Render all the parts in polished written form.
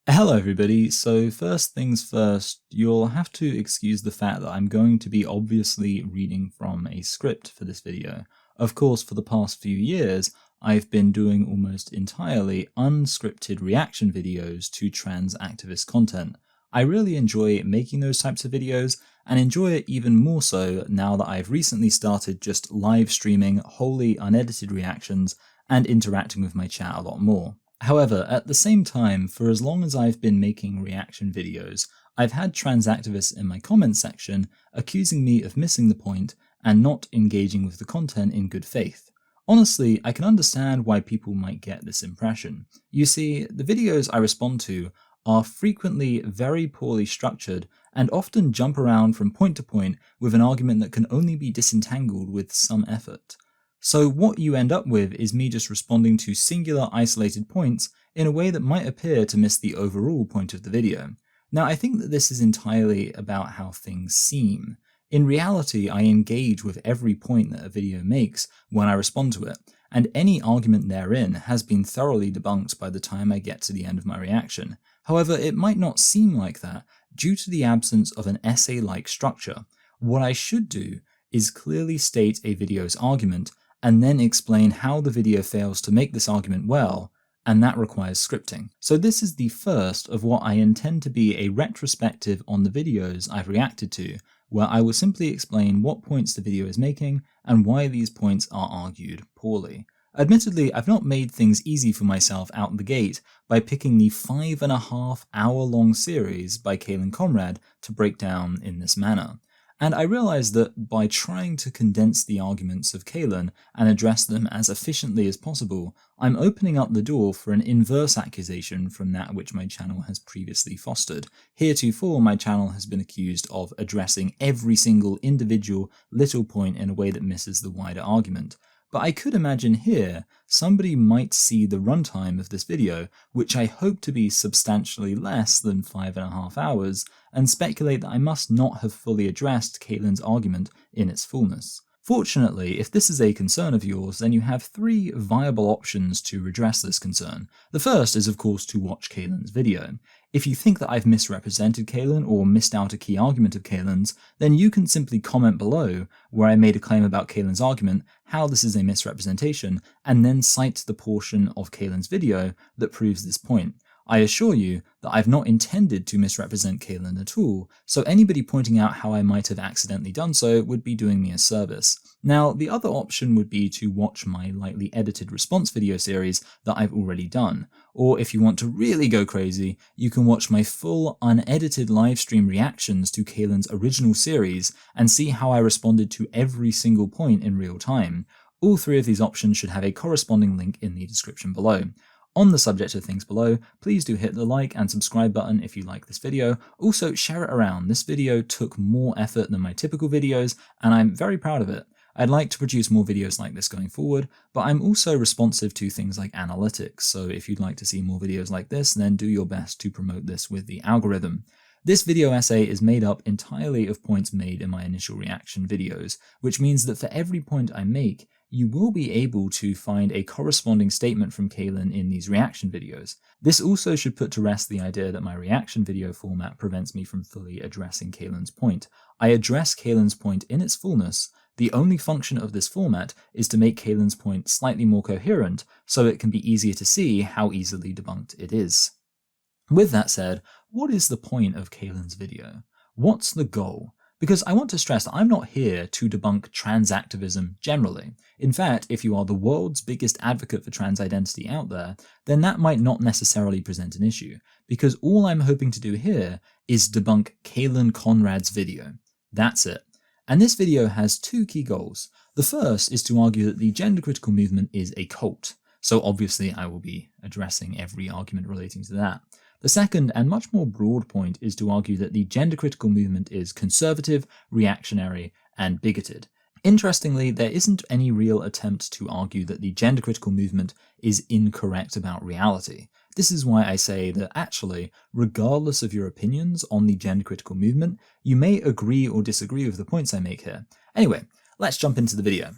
Hello everybody, so first things first, you'll have to excuse the fact that I'm going to be obviously reading from a script for this video. Of course, for the past few years, I've been doing almost entirely unscripted reaction videos to trans activist content. I really enjoy making those types of videos, and enjoy it even more so now that I've recently started just live streaming wholly unedited reactions and interacting with my chat a lot more. However, at the same time, for as long as I've been making reaction videos, I've had trans activists in my comment section accusing me of missing the point and not engaging with the content in good faith. Honestly, I can understand why people might get this impression. You see, the videos I respond to are frequently very poorly structured and often jump around from point to point with an argument that can only be disentangled with some effort. So what you end up with is me just responding to singular isolated points in a way that might appear to miss the overall point of the video. Now, I think that this is entirely about how things seem. In reality, I engage with every point that a video makes when I respond to it, and any argument therein has been thoroughly debunked by the time I get to the end of my reaction. However, it might not seem like that due to the absence of an essay-like structure. What I should do is clearly state a video's argument and then explain how the video fails to make this argument well, and that requires scripting. So this is the first of what I intend to be a retrospective on the videos I've reacted to, where I will simply explain what points the video is making and why these points are argued poorly. Admittedly, I've not made things easy for myself out the gate by picking the 5.5 hour long series by Caelan Conrad to break down in this manner. And I realize that by trying to condense the arguments of Caelan and address them as efficiently as possible, I'm opening up the door for an inverse accusation from that which my channel has previously fostered. Heretofore, my channel has been accused of addressing every single individual little point in a way that misses the wider argument. But I could imagine here, somebody might see the runtime of this video, which I hope to be substantially less than 5.5 hours, and speculate that I must not have fully addressed Caelan's argument in its fullness. Fortunately, if this is a concern of yours, then you have 3 viable options to redress this concern. The first is of course to watch Caelan's video. If you think that I've misrepresented Caelan or missed out a key argument of Caelan's, then you can simply comment below where I made a claim about Caelan's argument, how this is a misrepresentation, and then cite the portion of Caelan's video that proves this point. I assure you that I've not intended to misrepresent Caelan at all, so anybody pointing out how I might have accidentally done so would be doing me a service. Now, the other option would be to watch my lightly edited response video series that I've already done, or if you want to really go crazy, you can watch my full unedited livestream reactions to Caelan's original series and see how I responded to every single point in real time. All 3 of these options should have a corresponding link in the description below. On the subject of things below, please do hit the like and subscribe button if you like this video. Also, share it around. This video took more effort than my typical videos, and I'm very proud of it. I'd like to produce more videos like this going forward, but I'm also responsive to things like analytics, so if you'd like to see more videos like this, then do your best to promote this with the algorithm. This video essay is made up entirely of points made in my initial reaction videos, which means that for every point I make, you will be able to find a corresponding statement from Caelan in these reaction videos. This also should put to rest the idea that my reaction video format prevents me from fully addressing Caelan's point. I address Caelan's point in its fullness. The only function of this format is to make Caelan's point slightly more coherent so it can be easier to see how easily debunked it is. With that said, what is the point of Caelan's video? What's the goal? Because I want to stress that I'm not here to debunk trans activism generally. In fact, if you are the world's biggest advocate for trans identity out there, then that might not necessarily present an issue, because all I'm hoping to do here is debunk Caelan Conrad's video. That's it. And this video has 2 key goals. The first is to argue that the gender critical movement is a cult, so obviously I will be addressing every argument relating to that. The second and much more broad point is to argue that the gender critical movement is conservative, reactionary, and bigoted. Interestingly, there isn't any real attempt to argue that the gender critical movement is incorrect about reality. This is why I say that actually, regardless of your opinions on the gender critical movement, you may agree or disagree with the points I make here. Anyway, let's jump into the video.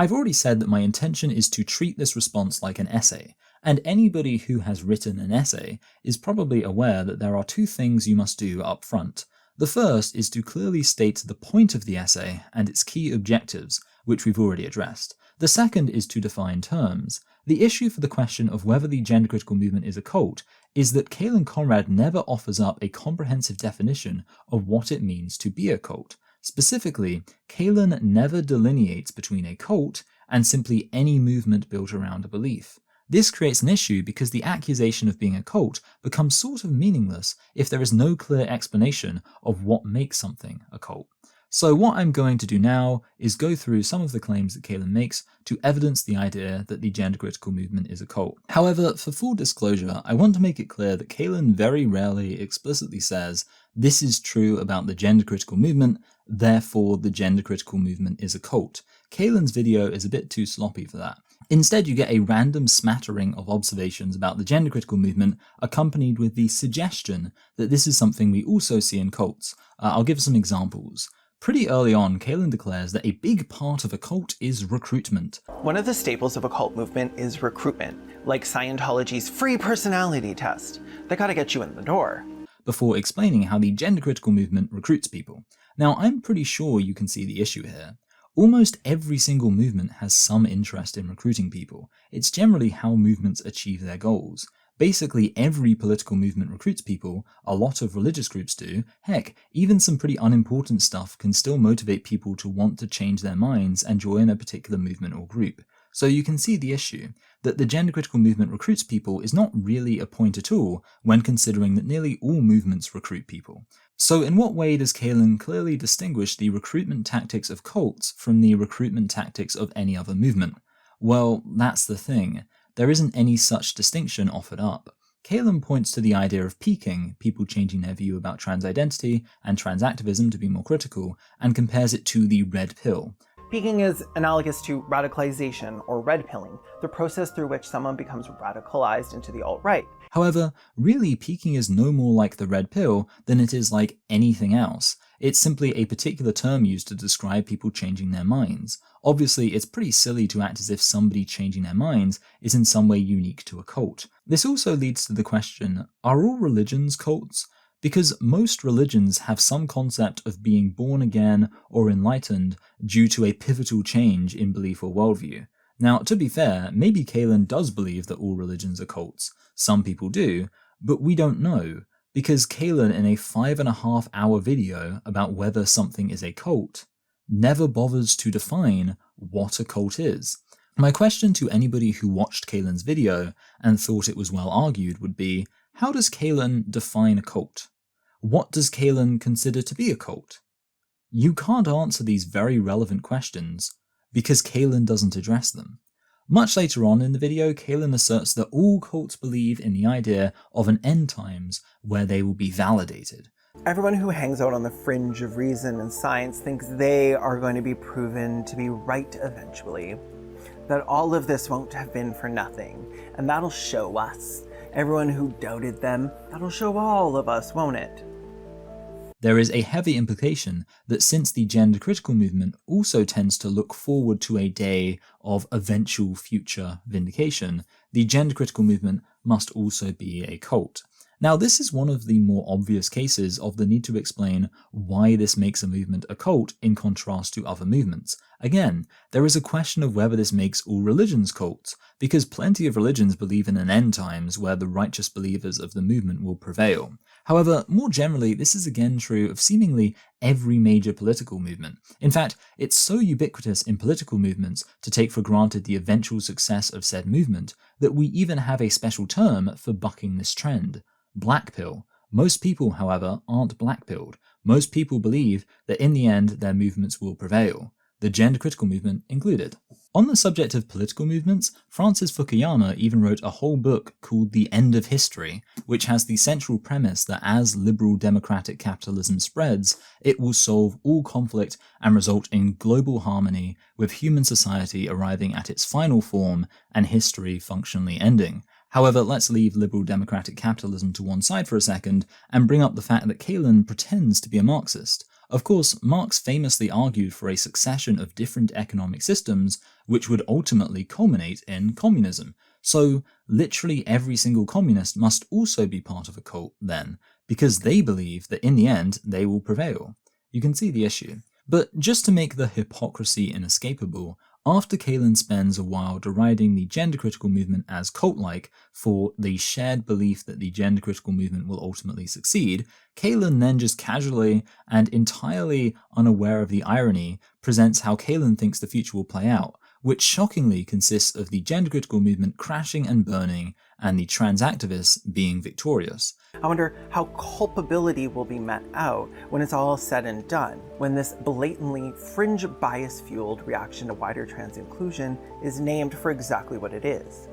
I've already said that my intention is to treat this response like an essay, And anybody who has written an essay is probably aware that there are two things you must do up front. The first is to clearly state the point of the essay and its key objectives, which we've already addressed. The second is to define terms. The issue for the question of whether the gender critical movement is a cult is that Caelan Conrad never offers up a comprehensive definition of what it means to be a cult. Specifically, Caelan never delineates between a cult and simply any movement built around a belief. This creates an issue because the accusation of being a cult becomes sort of meaningless if there is no clear explanation of what makes something a cult. So what I'm going to do now is go through some of the claims that Caelan makes to evidence the idea that the gender critical movement is a cult. However, for full disclosure, I want to make it clear that Caelan very rarely explicitly says, this is true about the gender critical movement, therefore the gender critical movement is a cult. Caelan's video is a bit too sloppy for that. Instead, you get a random smattering of observations about the gender critical movement accompanied with the suggestion that this is something we also see in cults. I'll give some examples. Pretty early on, Caelan declares that a big part of a cult is recruitment. One of the staples of a cult movement is recruitment, like Scientology's free personality test. They gotta get you in the door. Before explaining how the gender critical movement recruits people. Now, I'm pretty sure you can see the issue here. Almost every single movement has some interest in recruiting people. It's generally how movements achieve their goals. Basically, every political movement recruits people, a lot of religious groups do. Heck, even some pretty unimportant stuff can still motivate people to want to change their minds and join a particular movement or group. So you can see the issue, that the gender critical movement recruits people is not really a point at all when considering that nearly all movements recruit people. So in what way does Caelan clearly distinguish the recruitment tactics of cults from the recruitment tactics of any other movement? Well, that's the thing. There isn't any such distinction offered up. Caelan points to the idea of peaking, people changing their view about trans identity and trans activism to be more critical, and compares it to the red pill. Peaking is analogous to radicalization or red pilling, the process through which someone becomes radicalized into the alt-right. However, really peaking is no more like the red pill than it is like anything else. It's simply a particular term used to describe people changing their minds. Obviously, it's pretty silly to act as if somebody changing their minds is in some way unique to a cult. This also leads to the question, are all religions cults? Because most religions have some concept of being born again or enlightened due to a pivotal change in belief or worldview. Now, to be fair, maybe Caelan does believe that all religions are cults. Some people do, but we don't know, because Caelan, in a 5.5-hour video about whether something is a cult, never bothers to define what a cult is. My question to anybody who watched Caelan's video and thought it was well argued would be, how does Caelan define a cult? What does Caelan consider to be a cult? You can't answer these very relevant questions because Caelan doesn't address them. Much later on in the video, Caelan asserts that all cults believe in the idea of an end times where they will be validated. Everyone who hangs out on the fringe of reason and science thinks they are going to be proven to be right eventually. That all of this won't have been for nothing, and that'll show us. Everyone who doubted them, that'll show all of us, won't it? There is a heavy implication that since the gender critical movement also tends to look forward to a day of eventual future vindication, the gender critical movement must also be a cult. Now, this is one of the more obvious cases of the need to explain why this makes a movement a cult in contrast to other movements. Again, there is a question of whether this makes all religions cults, because plenty of religions believe in an end times where the righteous believers of the movement will prevail. However, more generally, this is again true of seemingly every major political movement. In fact, it's so ubiquitous in political movements to take for granted the eventual success of said movement that we even have a special term for bucking this trend. Black pill. Most people, however, aren't black-pilled. Most people believe that in the end their movements will prevail, the gender critical movement included. On the subject of political movements, Francis Fukuyama even wrote a whole book called The End of History, which has the central premise that as liberal democratic capitalism spreads, it will solve all conflict and result in global harmony, with human society arriving at its final form and history functionally ending. However, let's leave liberal democratic capitalism to one side for a second and bring up the fact that Caelan pretends to be a Marxist. Of course, Marx famously argued for a succession of different economic systems which would ultimately culminate in communism. So literally every single communist must also be part of a cult then, because they believe that in the end they will prevail. You can see the issue. But just to make the hypocrisy inescapable, after Caelan spends a while deriding the gender-critical movement as cult-like for the shared belief that the gender-critical movement will ultimately succeed, Caelan then just casually and entirely unaware of the irony presents how Caelan thinks the future will play out, which shockingly consists of the gender-critical movement crashing and burning and the trans activists being victorious. I wonder how culpability will be met out when it's all said and done, when this blatantly fringe bias-fueled reaction to wider trans inclusion is named for exactly what it is: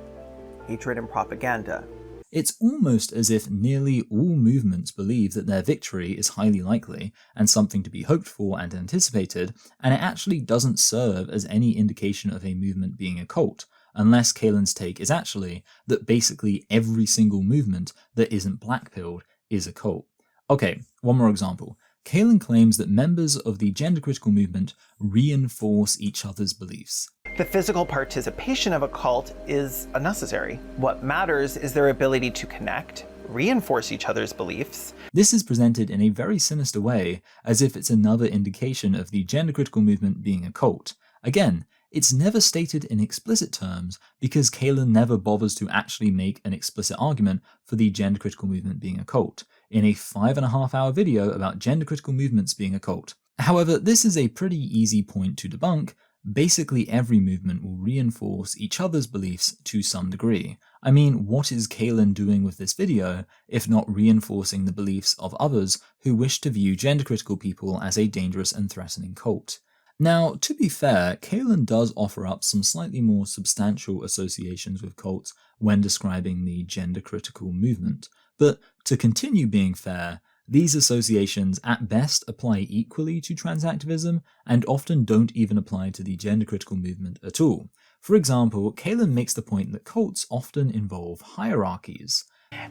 hatred and propaganda. It's almost as if nearly all movements believe that their victory is highly likely and something to be hoped for and anticipated, and it actually doesn't serve as any indication of a movement being a cult, unless Caelan's take is actually that basically every single movement that isn't black-pilled is a cult. Okay, one more example. Caelan claims that members of the gender-critical movement reinforce each other's beliefs. The physical participation of a cult is unnecessary. What matters is their ability to connect, reinforce each other's beliefs. This is presented in a very sinister way, as if it's another indication of the gender-critical movement being a cult. Again, it's never stated in explicit terms because Caelan never bothers to actually make an explicit argument for the gender-critical movement being a cult, in a 5.5-hour video about gender-critical movements being a cult. However, this is a pretty easy point to debunk. Basically every movement will reinforce each other's beliefs to some degree. I mean, what is Caelan doing with this video if not reinforcing the beliefs of others who wish to view gender-critical people as a dangerous and threatening cult? Now, to be fair, Caelan does offer up some slightly more substantial associations with cults when describing the gender-critical movement, but to continue being fair, these associations at best apply equally to trans activism and often don't even apply to the gender-critical movement at all. For example, Caelan makes the point that cults often involve hierarchies.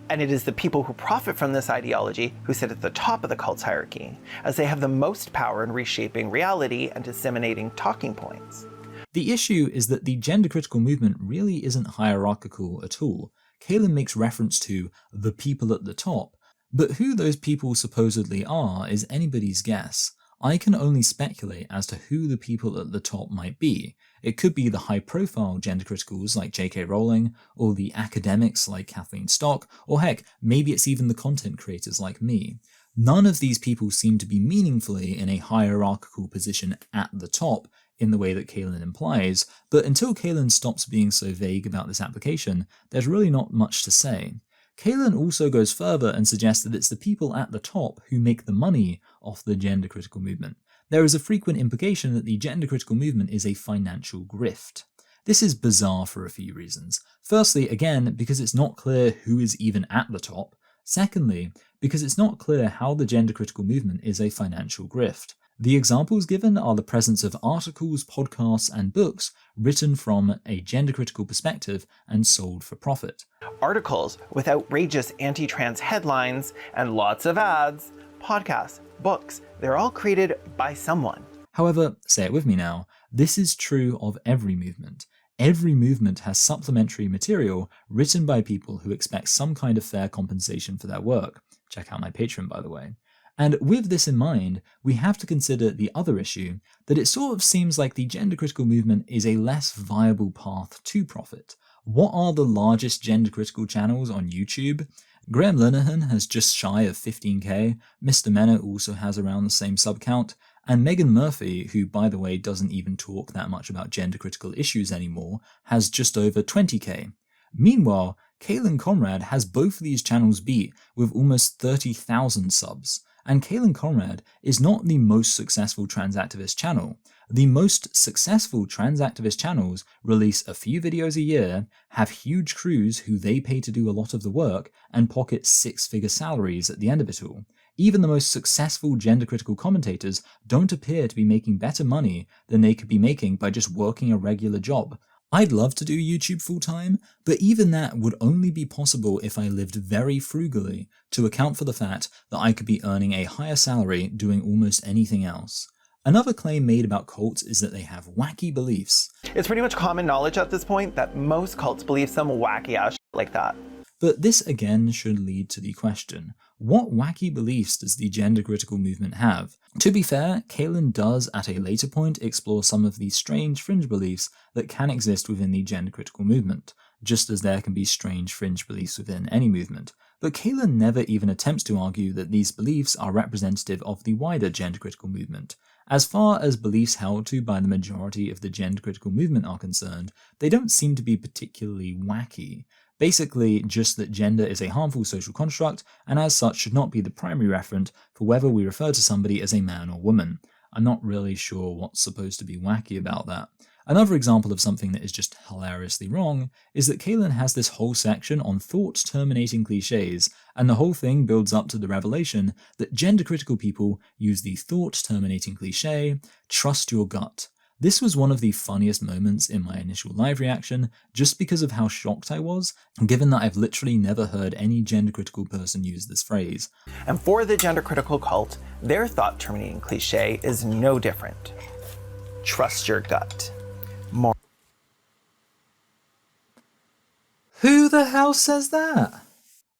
And it is the people who profit from this ideology who sit at the top of the cult's hierarchy, as they have the most power in reshaping reality and disseminating talking points. The issue is that the gender-critical movement really isn't hierarchical at all. Caelan makes reference to the people at the top, but who those people supposedly are is anybody's guess. I can only speculate as to who the people at the top might be. It could be the high-profile gender criticals like J.K. Rowling, or the academics like Kathleen Stock, or heck, maybe it's even the content creators like me. None of these people seem to be meaningfully in a hierarchical position at the top in the way that Caelan implies, but until Caelan stops being so vague about this application, there's really not much to say. Caelan also goes further and suggests that it's the people at the top who make the money off the gender-critical movement. There is a frequent implication that the gender-critical movement is a financial grift. This is bizarre for a few reasons. Firstly, again, because it's not clear who is even at the top. Secondly, because it's not clear how the gender-critical movement is a financial grift. The examples given are the presence of articles, podcasts, and books written from a gender-critical perspective and sold for profit. Articles with outrageous anti-trans headlines and lots of ads, podcasts, books, they're all created by someone. However, say it with me now, this is true of every movement. Every movement has supplementary material written by people who expect some kind of fair compensation for their work. Check out my Patreon, by the way. And with this in mind, we have to consider the other issue, that it sort of seems like the gender-critical movement is a less viable path to profit. What are the largest gender-critical channels on YouTube? Graham Linehan has just shy of 15k, Mr. Mena also has around the same sub count, and Megan Murphy, who by the way doesn't even talk that much about gender-critical issues anymore, has just over 20k. Meanwhile, Caelan Conrad has both of these channels beat with almost 30,000 subs. And Caelan Conrad is not the most successful trans activist channel. The most successful trans activist channels release a few videos a year, have huge crews who they pay to do a lot of the work, and pocket six-figure salaries at the end of it all. Even the most successful gender-critical commentators don't appear to be making better money than they could be making by just working a regular job. I'd love to do YouTube full-time, but even that would only be possible if I lived very frugally to account for the fact that I could be earning a higher salary doing almost anything else. Another claim made about cults is that they have wacky beliefs. It's pretty much common knowledge at this point that most cults believe some wacky ass shit like that. But this again should lead to the question, what wacky beliefs does the gender-critical movement have? To be fair, Caelan does at a later point explore some of the strange fringe beliefs that can exist within the gender-critical movement, just as there can be strange fringe beliefs within any movement. But Caelan never even attempts to argue that these beliefs are representative of the wider gender-critical movement. As far as beliefs held to by the majority of the gender-critical movement are concerned, they don't seem to be particularly wacky. Basically, just that gender is a harmful social construct, and as such should not be the primary referent for whether we refer to somebody as a man or woman. I'm not really sure what's supposed to be wacky about that. Another example of something that is just hilariously wrong is that Caelan has this whole section on thought-terminating cliches, and the whole thing builds up to the revelation that gender-critical people use the thought-terminating cliche, trust your gut. This was one of the funniest moments in my initial live reaction, just because of how shocked I was, given that I've literally never heard any gender-critical person use this phrase. And for the gender-critical cult, their thought-terminating cliche is no different. Trust your gut. More. Who the hell says that?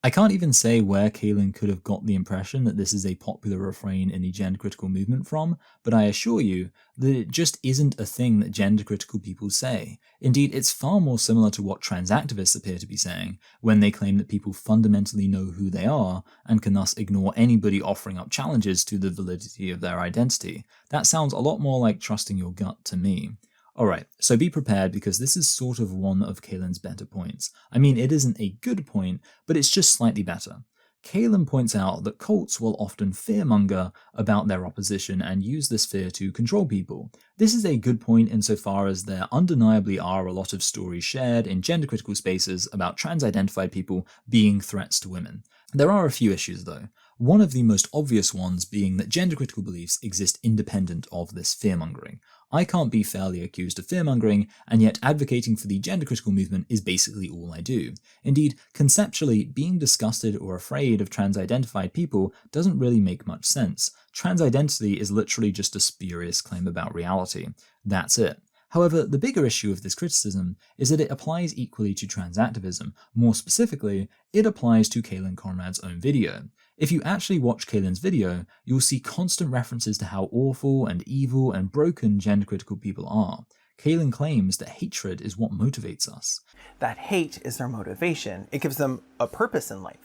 I can't even say where Caelan could have got the impression that this is a popular refrain in the gender-critical movement from, but I assure you that it just isn't a thing that gender-critical people say. Indeed, it's far more similar to what trans activists appear to be saying, when they claim that people fundamentally know who they are, and can thus ignore anybody offering up challenges to the validity of their identity. That sounds a lot more like trusting your gut to me. Alright, so be prepared because this is sort of one of Caelan's better points. I mean, it isn't a good point, but it's just slightly better. Caelan points out that cults will often fearmonger about their opposition and use this fear to control people. This is a good point insofar as there undeniably are a lot of stories shared in gender-critical spaces about trans-identified people being threats to women. There are a few issues though. One of the most obvious ones being that gender-critical beliefs exist independent of this fearmongering. I can't be fairly accused of fearmongering, and yet advocating for the gender-critical movement is basically all I do. Indeed, conceptually, being disgusted or afraid of trans-identified people doesn't really make much sense. Trans identity is literally just a spurious claim about reality. That's it. However, the bigger issue of this criticism is that it applies equally to trans activism. More specifically, it applies to Caelan Conrad's own video. If you actually watch Caelan's video, you'll see constant references to how awful and evil and broken gender-critical people are. Caelan claims that hatred is what motivates us. That hate is their motivation. It gives them a purpose in life.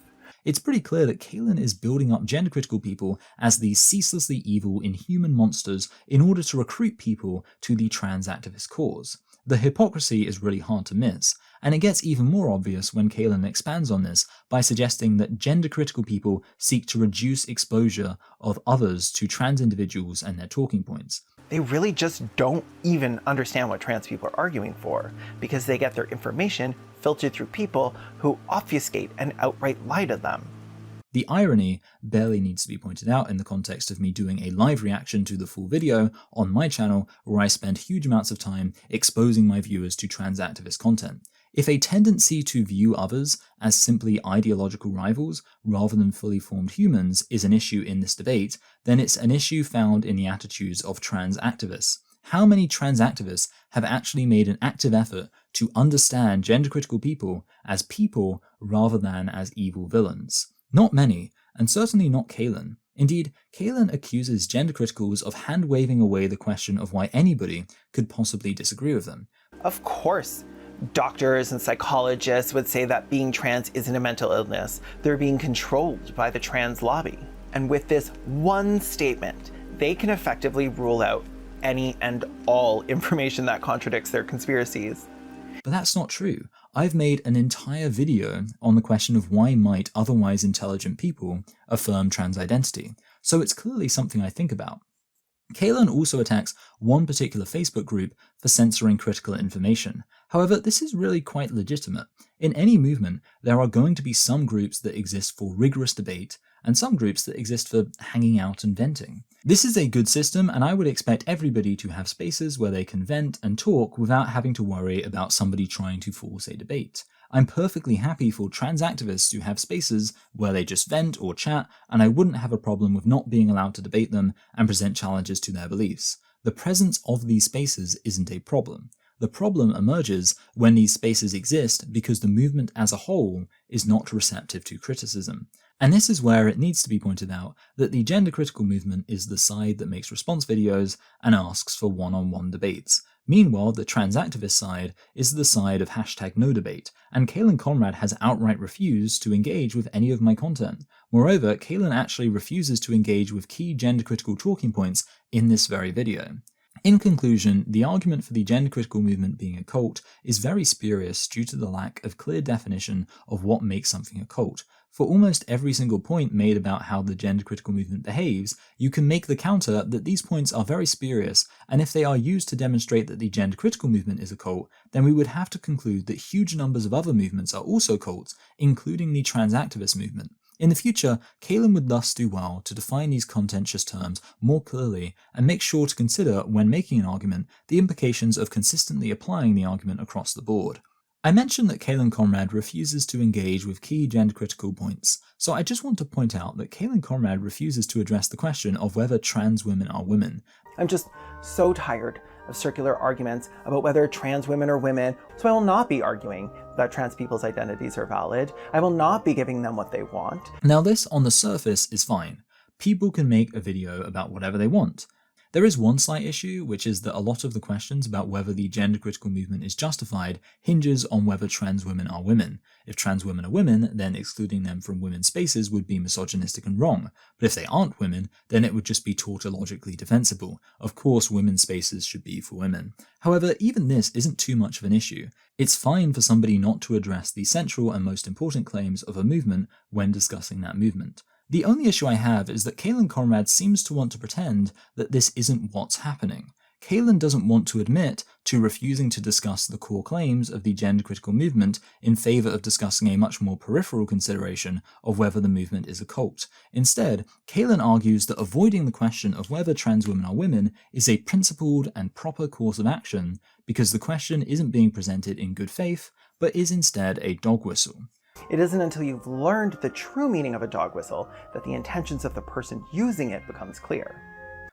It's pretty clear that Caelan is building up gender-critical people as these ceaselessly evil, inhuman monsters in order to recruit people to the trans activist cause. The hypocrisy is really hard to miss, and it gets even more obvious when Caelan expands on this by suggesting that gender-critical people seek to reduce exposure of others to trans individuals and their talking points. They really just don't even understand what trans people are arguing for, because they get their information filtered through people who obfuscate and outright lie to them. The irony barely needs to be pointed out in the context of me doing a live reaction to the full video on my channel where I spend huge amounts of time exposing my viewers to trans activist content. If a tendency to view others as simply ideological rivals rather than fully formed humans is an issue in this debate, then it's an issue found in the attitudes of trans activists. How many trans activists have actually made an active effort to understand gender-critical people as people rather than as evil villains? Not many, and certainly not Caelan. Indeed, Caelan accuses gender criticals of hand-waving away the question of why anybody could possibly disagree with them. Of course, doctors and psychologists would say that being trans isn't a mental illness. They're being controlled by the trans lobby. And with this one statement, they can effectively rule out any and all information that contradicts their conspiracies. But that's not true. I've made an entire video on the question of why might otherwise intelligent people affirm trans identity, so it's clearly something I think about. Caelan also attacks one particular Facebook group for censoring critical information. However, this is really quite legitimate. In any movement, there are going to be some groups that exist for rigorous debate, and some groups that exist for hanging out and venting. This is a good system, and I would expect everybody to have spaces where they can vent and talk without having to worry about somebody trying to force a debate. I'm perfectly happy for trans activists to have spaces where they just vent or chat, and I wouldn't have a problem with not being allowed to debate them and present challenges to their beliefs. The presence of these spaces isn't a problem. The problem emerges when these spaces exist because the movement as a whole is not receptive to criticism. And this is where it needs to be pointed out that the gender critical movement is the side that makes response videos and asks for one-on-one debates. Meanwhile, the trans activist side is the side of #NoDebate, and Caelan Conrad has outright refused to engage with any of my content. Moreover, Caelan actually refuses to engage with key gender critical talking points in this very video. In conclusion, the argument for the gender critical movement being a cult is very spurious due to the lack of clear definition of what makes something a cult. For almost every single point made about how the gender critical movement behaves, you can make the counter that these points are very spurious, and if they are used to demonstrate that the gender critical movement is a cult, then we would have to conclude that huge numbers of other movements are also cults, including the trans activist movement. In the future, Caelan would thus do well to define these contentious terms more clearly and make sure to consider, when making an argument, the implications of consistently applying the argument across the board. I mentioned that Caelan Conrad refuses to engage with key gender-critical points, so I just want to point out that Caelan Conrad refuses to address the question of whether trans women are women. I'm just so tired of circular arguments about whether trans women are women, so I will not be arguing that trans people's identities are valid. I will not be giving them what they want. Now this, on the surface, is fine. People can make a video about whatever they want. There is one slight issue, which is that a lot of the questions about whether the gender critical movement is justified hinges on whether trans women are women. If trans women are women, then excluding them from women's spaces would be misogynistic and wrong. But if they aren't women, then it would just be tautologically defensible. Of course, women's spaces should be for women. However, even this isn't too much of an issue. It's fine for somebody not to address the central and most important claims of a movement when discussing that movement. The only issue I have is that Caelan Conrad seems to want to pretend that this isn't what's happening. Caelan doesn't want to admit to refusing to discuss the core claims of the gender critical movement in favor of discussing a much more peripheral consideration of whether the movement is a cult. Instead, Caelan argues that avoiding the question of whether trans women are women is a principled and proper course of action because the question isn't being presented in good faith, but is instead a dog whistle. It isn't until you've learned the true meaning of a dog whistle that the intentions of the person using it becomes clear.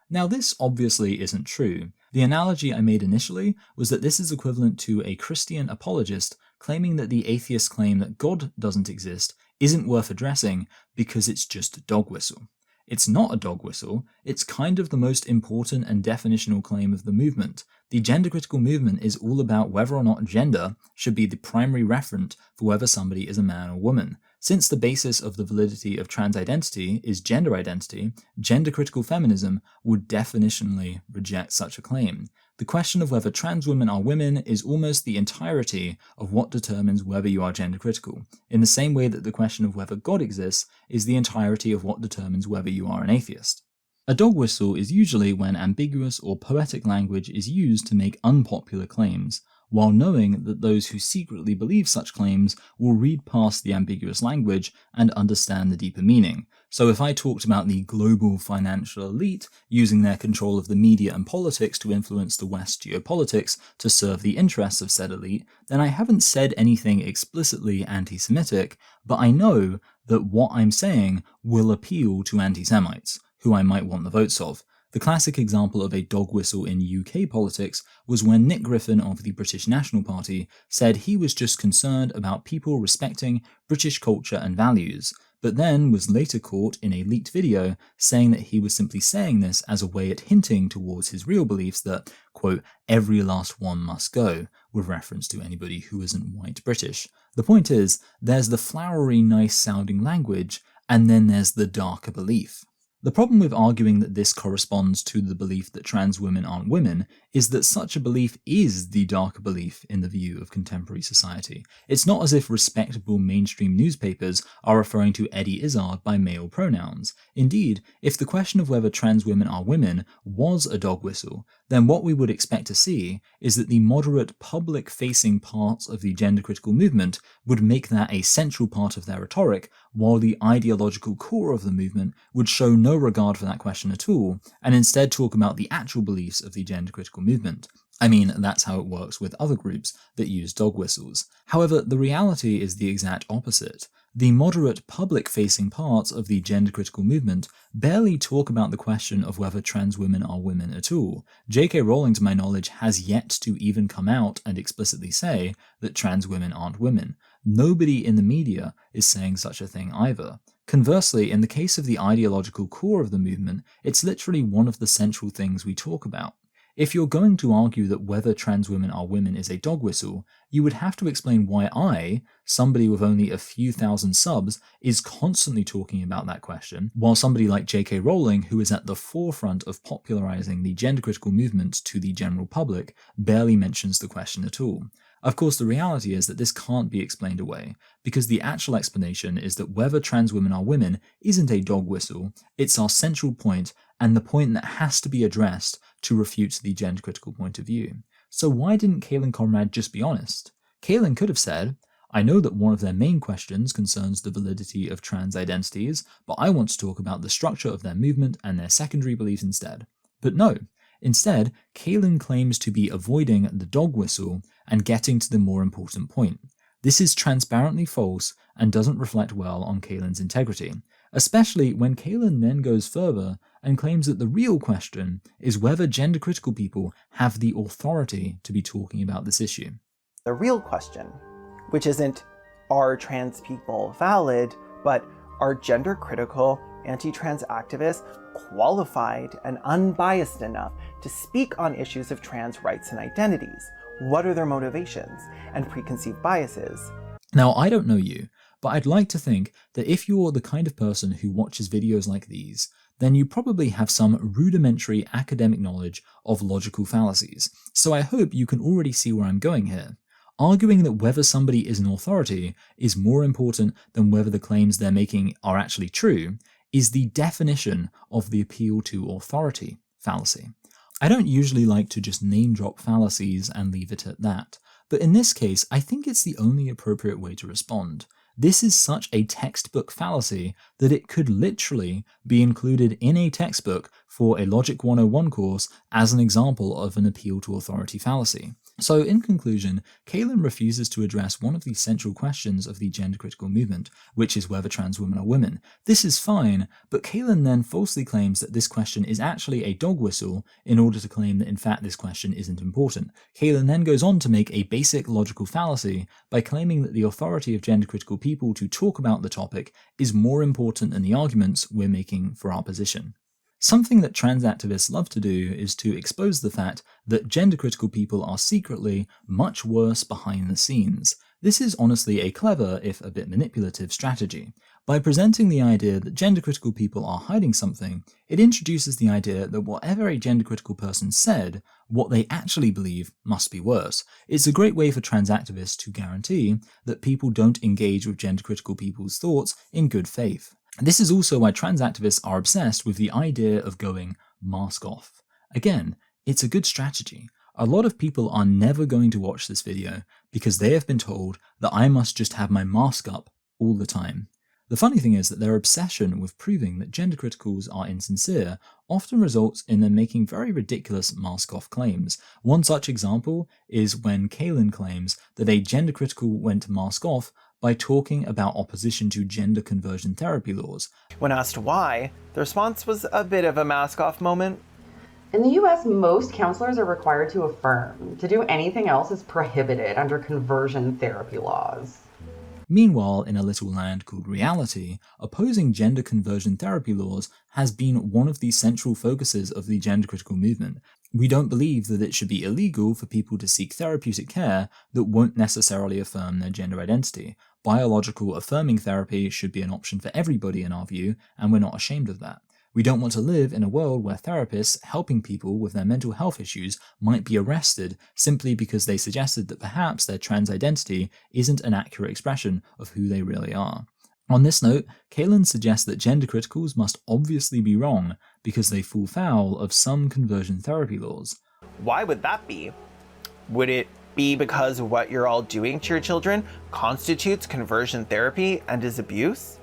Now this obviously isn't true. The analogy I made initially was that this is equivalent to a Christian apologist claiming that the atheist claim that God doesn't exist isn't worth addressing because it's just a dog whistle. It's not a dog whistle, it's kind of the most important and definitional claim of the movement. The gender critical movement is all about whether or not gender should be the primary referent for whether somebody is a man or woman. Since the basis of the validity of trans identity is gender identity, gender critical feminism would definitionally reject such a claim. The question of whether trans women are women is almost the entirety of what determines whether you are gender critical, in the same way that the question of whether God exists is the entirety of what determines whether you are an atheist. A dog whistle is usually when ambiguous or poetic language is used to make unpopular claims, while knowing that those who secretly believe such claims will read past the ambiguous language and understand the deeper meaning. So if I talked about the global financial elite using their control of the media and politics to influence the West's geopolitics to serve the interests of said elite, then I haven't said anything explicitly anti-Semitic, but I know that what I'm saying will appeal to anti-Semites, who I might want the votes of. The classic example of a dog whistle in UK politics was when Nick Griffin of the British National Party said he was just concerned about people respecting British culture and values, but then was later caught in a leaked video saying that he was simply saying this as a way at hinting towards his real beliefs that, quote, every last one must go, with reference to anybody who isn't white British. The point is, there's the flowery, nice sounding language, and then there's the darker belief. The problem with arguing that this corresponds to the belief that trans women aren't women is that such a belief is the darker belief in the view of contemporary society. It's not as if respectable mainstream newspapers are referring to Eddie Izzard by male pronouns. Indeed, if the question of whether trans women are women was a dog whistle, then what we would expect to see is that the moderate public-facing parts of the gender-critical movement would make that a central part of their rhetoric, while the ideological core of the movement would show no regard for that question at all, and instead talk about the actual beliefs of the gender-critical movement. I mean, that's how it works with other groups that use dog whistles. However, the reality is the exact opposite. The moderate public-facing parts of the gender-critical movement barely talk about the question of whether trans women are women at all. J.K. Rowling, to my knowledge, has yet to even come out and explicitly say that trans women aren't women. Nobody in the media is saying such a thing either. Conversely, in the case of the ideological core of the movement, it's literally one of the central things we talk about. If you're going to argue that whether trans women are women is a dog whistle, you would have to explain why I, somebody with only a few thousand subs, is constantly talking about that question, while somebody like J.K. Rowling, who is at the forefront of popularizing the gender-critical movement to the general public, barely mentions the question at all. Of course, the reality is that this can't be explained away, because the actual explanation is that whether trans women are women isn't a dog whistle, it's our central point, and the point that has to be addressed to refute the gender-critical point of view. So why didn't Caelan Conrad just be honest? Caelan could have said, I know that one of their main questions concerns the validity of trans identities, but I want to talk about the structure of their movement and their secondary beliefs instead. But no. Instead, Caelan claims to be avoiding the dog whistle and getting to the more important point. This is transparently false and doesn't reflect well on Caelan's integrity, especially when Caelan then goes further and claims that the real question is whether gender-critical people have the authority to be talking about this issue. The real question, which isn't are trans people valid, but are gender-critical anti-trans activists qualified and unbiased enough to speak on issues of trans rights and identities? What are their motivations and preconceived biases? Now, I don't know you, but I'd like to think that if you're the kind of person who watches videos like these, then you probably have some rudimentary academic knowledge of logical fallacies. So I hope you can already see where I'm going here. Arguing that whether somebody is an authority is more important than whether the claims they're making are actually true is the definition of the appeal to authority fallacy. I don't usually like to just name drop fallacies and leave it at that, but in this case, I think it's the only appropriate way to respond. This is such a textbook fallacy that it could literally be included in a textbook for a Logic 101 course as an example of an appeal to authority fallacy. So in conclusion, Caelan refuses to address one of the central questions of the gender-critical movement, which is whether trans women are women. This is fine, but Caelan then falsely claims that this question is actually a dog whistle in order to claim that in fact this question isn't important. Caelan then goes on to make a basic logical fallacy by claiming that the authority of gender-critical people to talk about the topic is more important than the arguments we're making for our position. Something that trans activists love to do is to expose the fact that gender-critical people are secretly much worse behind the scenes. This is honestly a clever, if a bit manipulative, strategy. By presenting the idea that gender-critical people are hiding something, it introduces the idea that whatever a gender-critical person said, what they actually believe must be worse. It's a great way for trans activists to guarantee that people don't engage with gender-critical people's thoughts in good faith. This is also why trans activists are obsessed with the idea of going mask off. Again, it's a good strategy. A lot of people are never going to watch this video because they have been told that I must just have my mask up all the time. The funny thing is that their obsession with proving that gender criticals are insincere often results in them making very ridiculous mask-off claims. One such example is when Caelan claims that a gender critical went mask-off by talking about opposition to gender conversion therapy laws. When asked why, the response was a bit of a mask-off moment. In the US, most counselors are required to affirm. To do anything else is prohibited under conversion therapy laws. Meanwhile, in a little land called reality, opposing gender conversion therapy laws has been one of the central focuses of the gender critical movement. We don't believe that it should be illegal for people to seek therapeutic care that won't necessarily affirm their gender identity. Biological affirming therapy should be an option for everybody in our view, and we're not ashamed of that. We don't want to live in a world where therapists helping people with their mental health issues might be arrested simply because they suggested that perhaps their trans identity isn't an accurate expression of who they really are. On this note, Caelan suggests that gender criticals must obviously be wrong because they fall foul of some conversion therapy laws. Why would that be? Would it be because what you're all doing to your children constitutes conversion therapy and is abuse?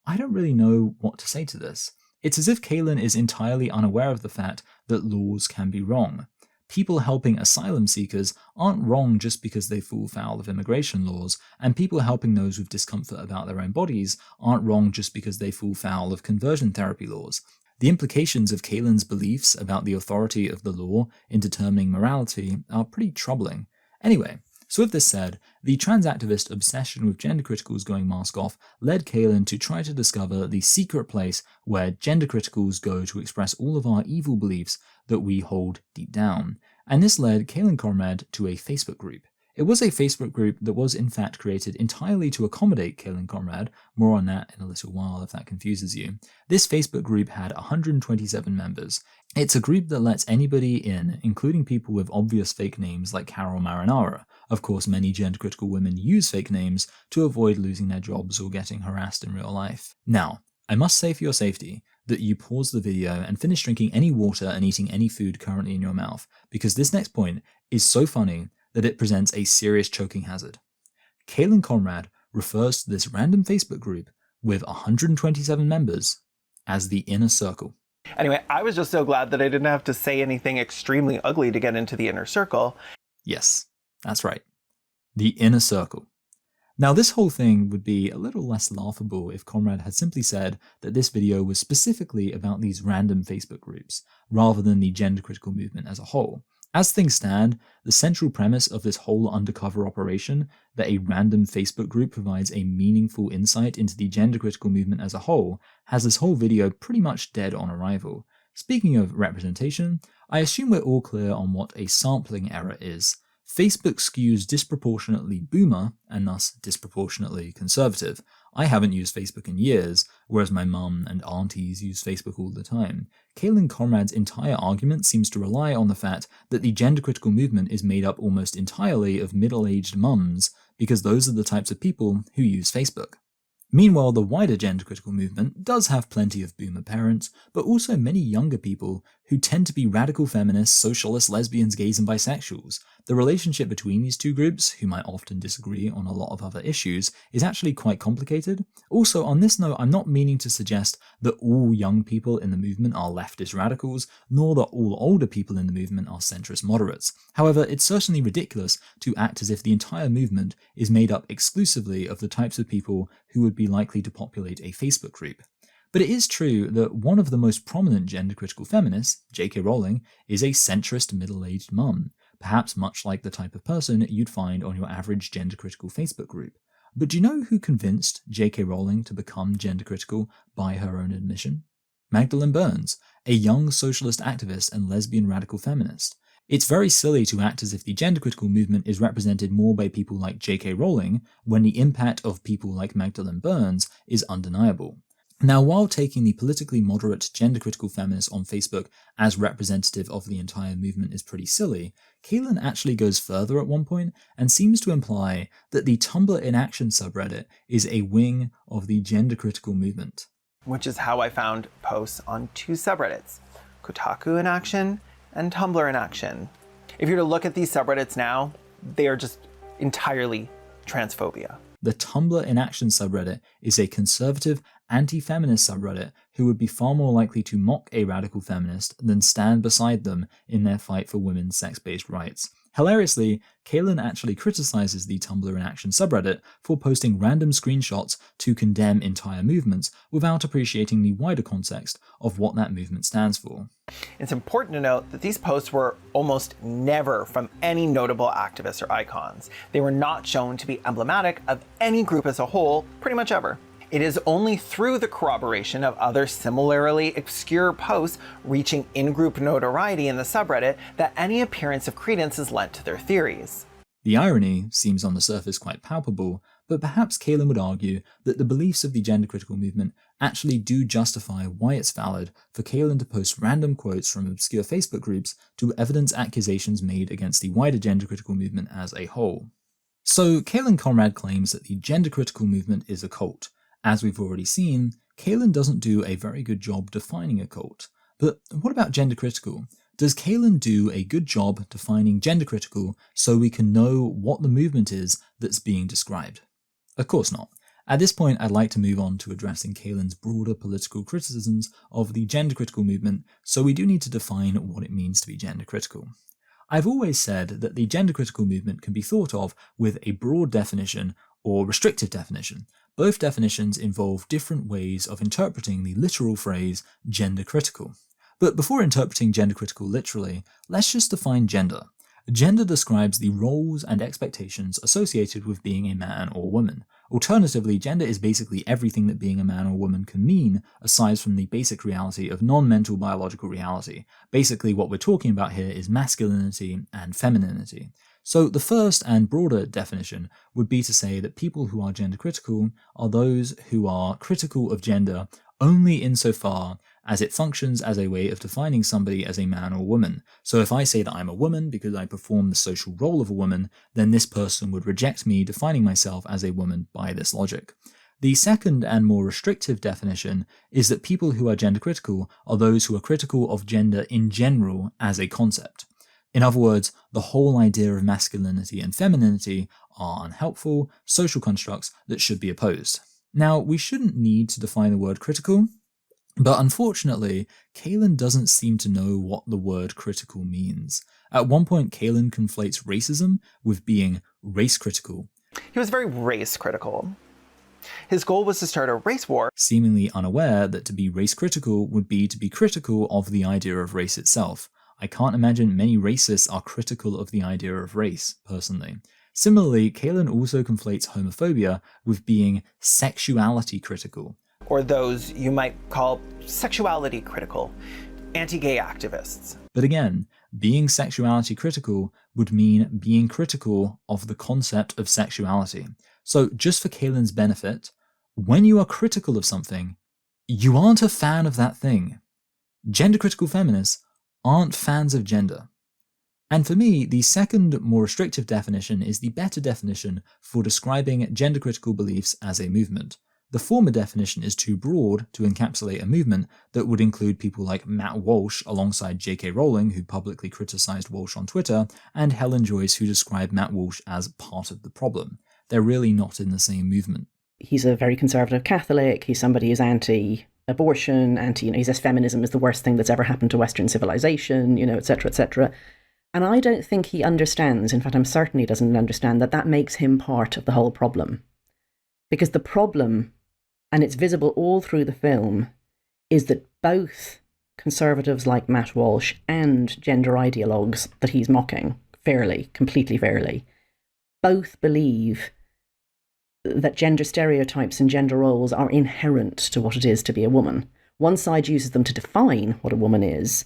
I don't really know what to say to this. It's as if Caelan is entirely unaware of the fact that laws can be wrong. People helping asylum seekers aren't wrong just because they fall foul of immigration laws, and people helping those with discomfort about their own bodies aren't wrong just because they fall foul of conversion therapy laws. The implications of Caelan's beliefs about the authority of the law in determining morality are pretty troubling. Anyway, so with this said, the trans activist obsession with gender criticals going mask off led Caelan to try to discover the secret place where gender criticals go to express all of our evil beliefs that we hold deep down. And this led Caelan Conrad to a Facebook group. It was a Facebook group that was in fact created entirely to accommodate Caelan Conrad. More on that in a little while if that confuses you. This Facebook group had 127 members. It's a group that lets anybody in, including people with obvious fake names like Carol Marinara. Of course, many gender-critical women use fake names to avoid losing their jobs or getting harassed in real life. Now, I must say for your safety that you pause the video and finish drinking any water and eating any food currently in your mouth, because this next point is so funny that it presents a serious choking hazard. Caelan Conrad refers to this random Facebook group with 127 members as the inner circle. Anyway, I was just so glad that I didn't have to say anything extremely ugly to get into the inner circle. Yes, that's right. The inner circle. Now, this whole thing would be a little less laughable if Conrad had simply said that this video was specifically about these random Facebook groups, rather than the gender-critical movement as a whole. As things stand, the central premise of this whole undercover operation, that a random Facebook group provides a meaningful insight into the gender-critical movement as a whole, has this whole video pretty much dead on arrival. Speaking of representation, I assume we're all clear on what a sampling error is. Facebook skews disproportionately boomer, and thus disproportionately conservative. I haven't used Facebook in years, whereas my mum and aunties use Facebook all the time. Caelan Conrad's entire argument seems to rely on the fact that the gender-critical movement is made up almost entirely of middle-aged mums, because those are the types of people who use Facebook. Meanwhile, the wider gender-critical movement does have plenty of boomer parents, but also many younger people who tend to be radical feminists, socialists, lesbians, gays, and bisexuals. The relationship between these two groups, who might often disagree on a lot of other issues, is actually quite complicated. Also, on this note, I'm not meaning to suggest that all young people in the movement are leftist radicals, nor that all older people in the movement are centrist moderates. However, it's certainly ridiculous to act as if the entire movement is made up exclusively of the types of people who would be likely to populate a Facebook group. But it is true that one of the most prominent gender-critical feminists, J.K. Rowling, is a centrist middle-aged mum, perhaps much like the type of person you'd find on your average gender-critical Facebook group. But do you know who convinced J.K. Rowling to become gender-critical by her own admission? Magdalene Burns, a young socialist activist and lesbian radical feminist. It's very silly to act as if the gender-critical movement is represented more by people like J.K. Rowling, when the impact of people like Magdalene Burns is undeniable. Now, while taking the politically moderate gender-critical feminists on Facebook as representative of the entire movement is pretty silly, Caelan actually goes further at one point and seems to imply that the Tumblr in Action subreddit is a wing of the gender-critical movement. Which is how I found posts on two subreddits, Kotaku in Action and Tumblr in Action. If you're to look at these subreddits now, they are just entirely transphobia. The Tumblr in Action subreddit is a conservative, anti-feminist subreddit who would be far more likely to mock a radical feminist than stand beside them in their fight for women's sex-based rights. Hilariously, Caelan actually criticizes the Tumblr in Action subreddit for posting random screenshots to condemn entire movements without appreciating the wider context of what that movement stands for. It's important to note that these posts were almost never from any notable activists or icons. They were not shown to be emblematic of any group as a whole, pretty much ever. It is only through the corroboration of other similarly obscure posts reaching in-group notoriety in the subreddit that any appearance of credence is lent to their theories. The irony seems on the surface quite palpable, but perhaps Caelan would argue that the beliefs of the gender-critical movement actually do justify why it's valid for Caelan to post random quotes from obscure Facebook groups to evidence accusations made against the wider gender-critical movement as a whole. So Caelan Conrad claims that the gender-critical movement is a cult. As we've already seen, Caelan doesn't do a very good job defining a cult. But what about gender critical? Does Caelan do a good job defining gender critical so we can know what the movement is that's being described? Of course not. At this point, I'd like to move on to addressing Caelan's broader political criticisms of the gender critical movement, so we do need to define what it means to be gender critical. I've always said that the gender critical movement can be thought of with a broad definition or restrictive definition. Both definitions involve different ways of interpreting the literal phrase gender critical. But before interpreting gender critical literally, let's just define gender. Gender describes the roles and expectations associated with being a man or woman. Alternatively, gender is basically everything that being a man or woman can mean, aside from the basic reality of non-mental biological reality. Basically, what we're talking about here is masculinity and femininity. So the first and broader definition would be to say that people who are gender critical are those who are critical of gender only insofar as it functions as a way of defining somebody as a man or woman. So if I say that I'm a woman because I perform the social role of a woman, then this person would reject me defining myself as a woman by this logic. The second and more restrictive definition is that people who are gender critical are those who are critical of gender in general as a concept. In other words, the whole idea of masculinity and femininity are unhelpful social constructs that should be opposed. Now, we shouldn't need to define the word critical, but unfortunately, Caelan doesn't seem to know what the word critical means. At one point, Caelan conflates racism with being race critical. He was very race critical. His goal was to start a race war, seemingly unaware that to be race critical would be to be critical of the idea of race itself. I can't imagine many racists are critical of the idea of race, personally. Similarly, Caelan also conflates homophobia with being sexuality critical. or those you might call sexuality critical, anti-gay activists. But again, being sexuality critical would mean being critical of the concept of sexuality. So just for Caelan's benefit, when you are critical of something, you aren't a fan of that thing. Gender critical feminists aren't fans of gender. And for me, the second, more restrictive definition is the better definition for describing gender critical beliefs as a movement. The former definition is too broad to encapsulate a movement that would include people like Matt Walsh alongside J.K. Rowling, who publicly criticized Walsh on Twitter, and Helen Joyce, who described Matt Walsh as part of the problem. They're really not in the same movement. He's a very conservative Catholic. He's somebody who's anti-abortion, he says feminism is the worst thing that's ever happened to Western civilization, etc., etc. And I don't think he understands, in fact, I'm certain he doesn't understand, that makes him part of the whole problem. Because the problem, and it's visible all through the film, is that both conservatives like Matt Walsh and gender ideologues that he's mocking, fairly, completely fairly, both believe that gender stereotypes and gender roles are inherent to what it is to be a woman. One side uses them to define what a woman is.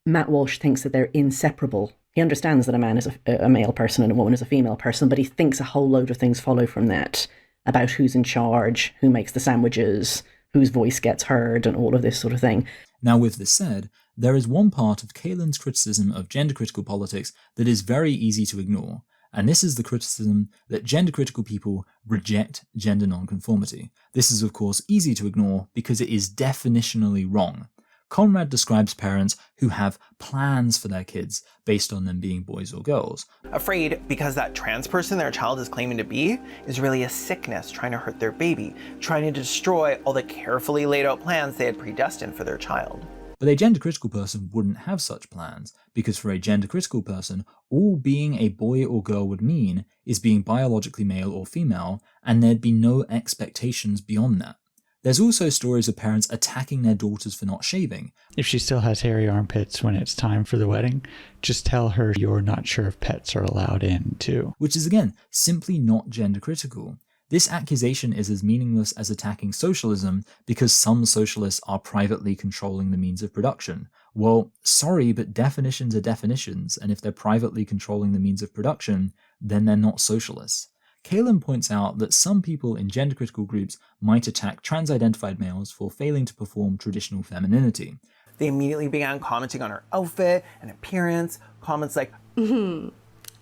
Matt Walsh thinks that they're inseparable. He understands that a man is a male person and a woman is a female person, but he thinks a whole load of things follow from that, about who's in charge, who makes the sandwiches, whose voice gets heard, and all of this sort of thing. Now, with this said, there is one part of Caelan's criticism of gender-critical politics that is very easy to ignore, and this is the criticism that gender-critical people reject gender non-conformity. This is, of course, easy to ignore because it is definitionally wrong. Conrad describes parents who have plans for their kids based on them being boys or girls. Afraid because that trans person their child is claiming to be is really a sickness trying to hurt their baby, trying to destroy all the carefully laid out plans they had predestined for their child. But a gender-critical person wouldn't have such plans, because for a gender-critical person, all being a boy or girl would mean is being biologically male or female, and there'd be no expectations beyond that. There's also stories of parents attacking their daughters for not shaving. If she still has hairy armpits when it's time for the wedding, just tell her you're not sure if pets are allowed in, too. Which is, again, simply not gender critical. This accusation is as meaningless as attacking socialism because some socialists are privately controlling the means of production. Well, sorry, but definitions are definitions, and if they're privately controlling the means of production, then they're not socialists. Caelan points out that some people in gender-critical groups might attack trans-identified males for failing to perform traditional femininity. They immediately began commenting on her outfit and appearance, comments like, A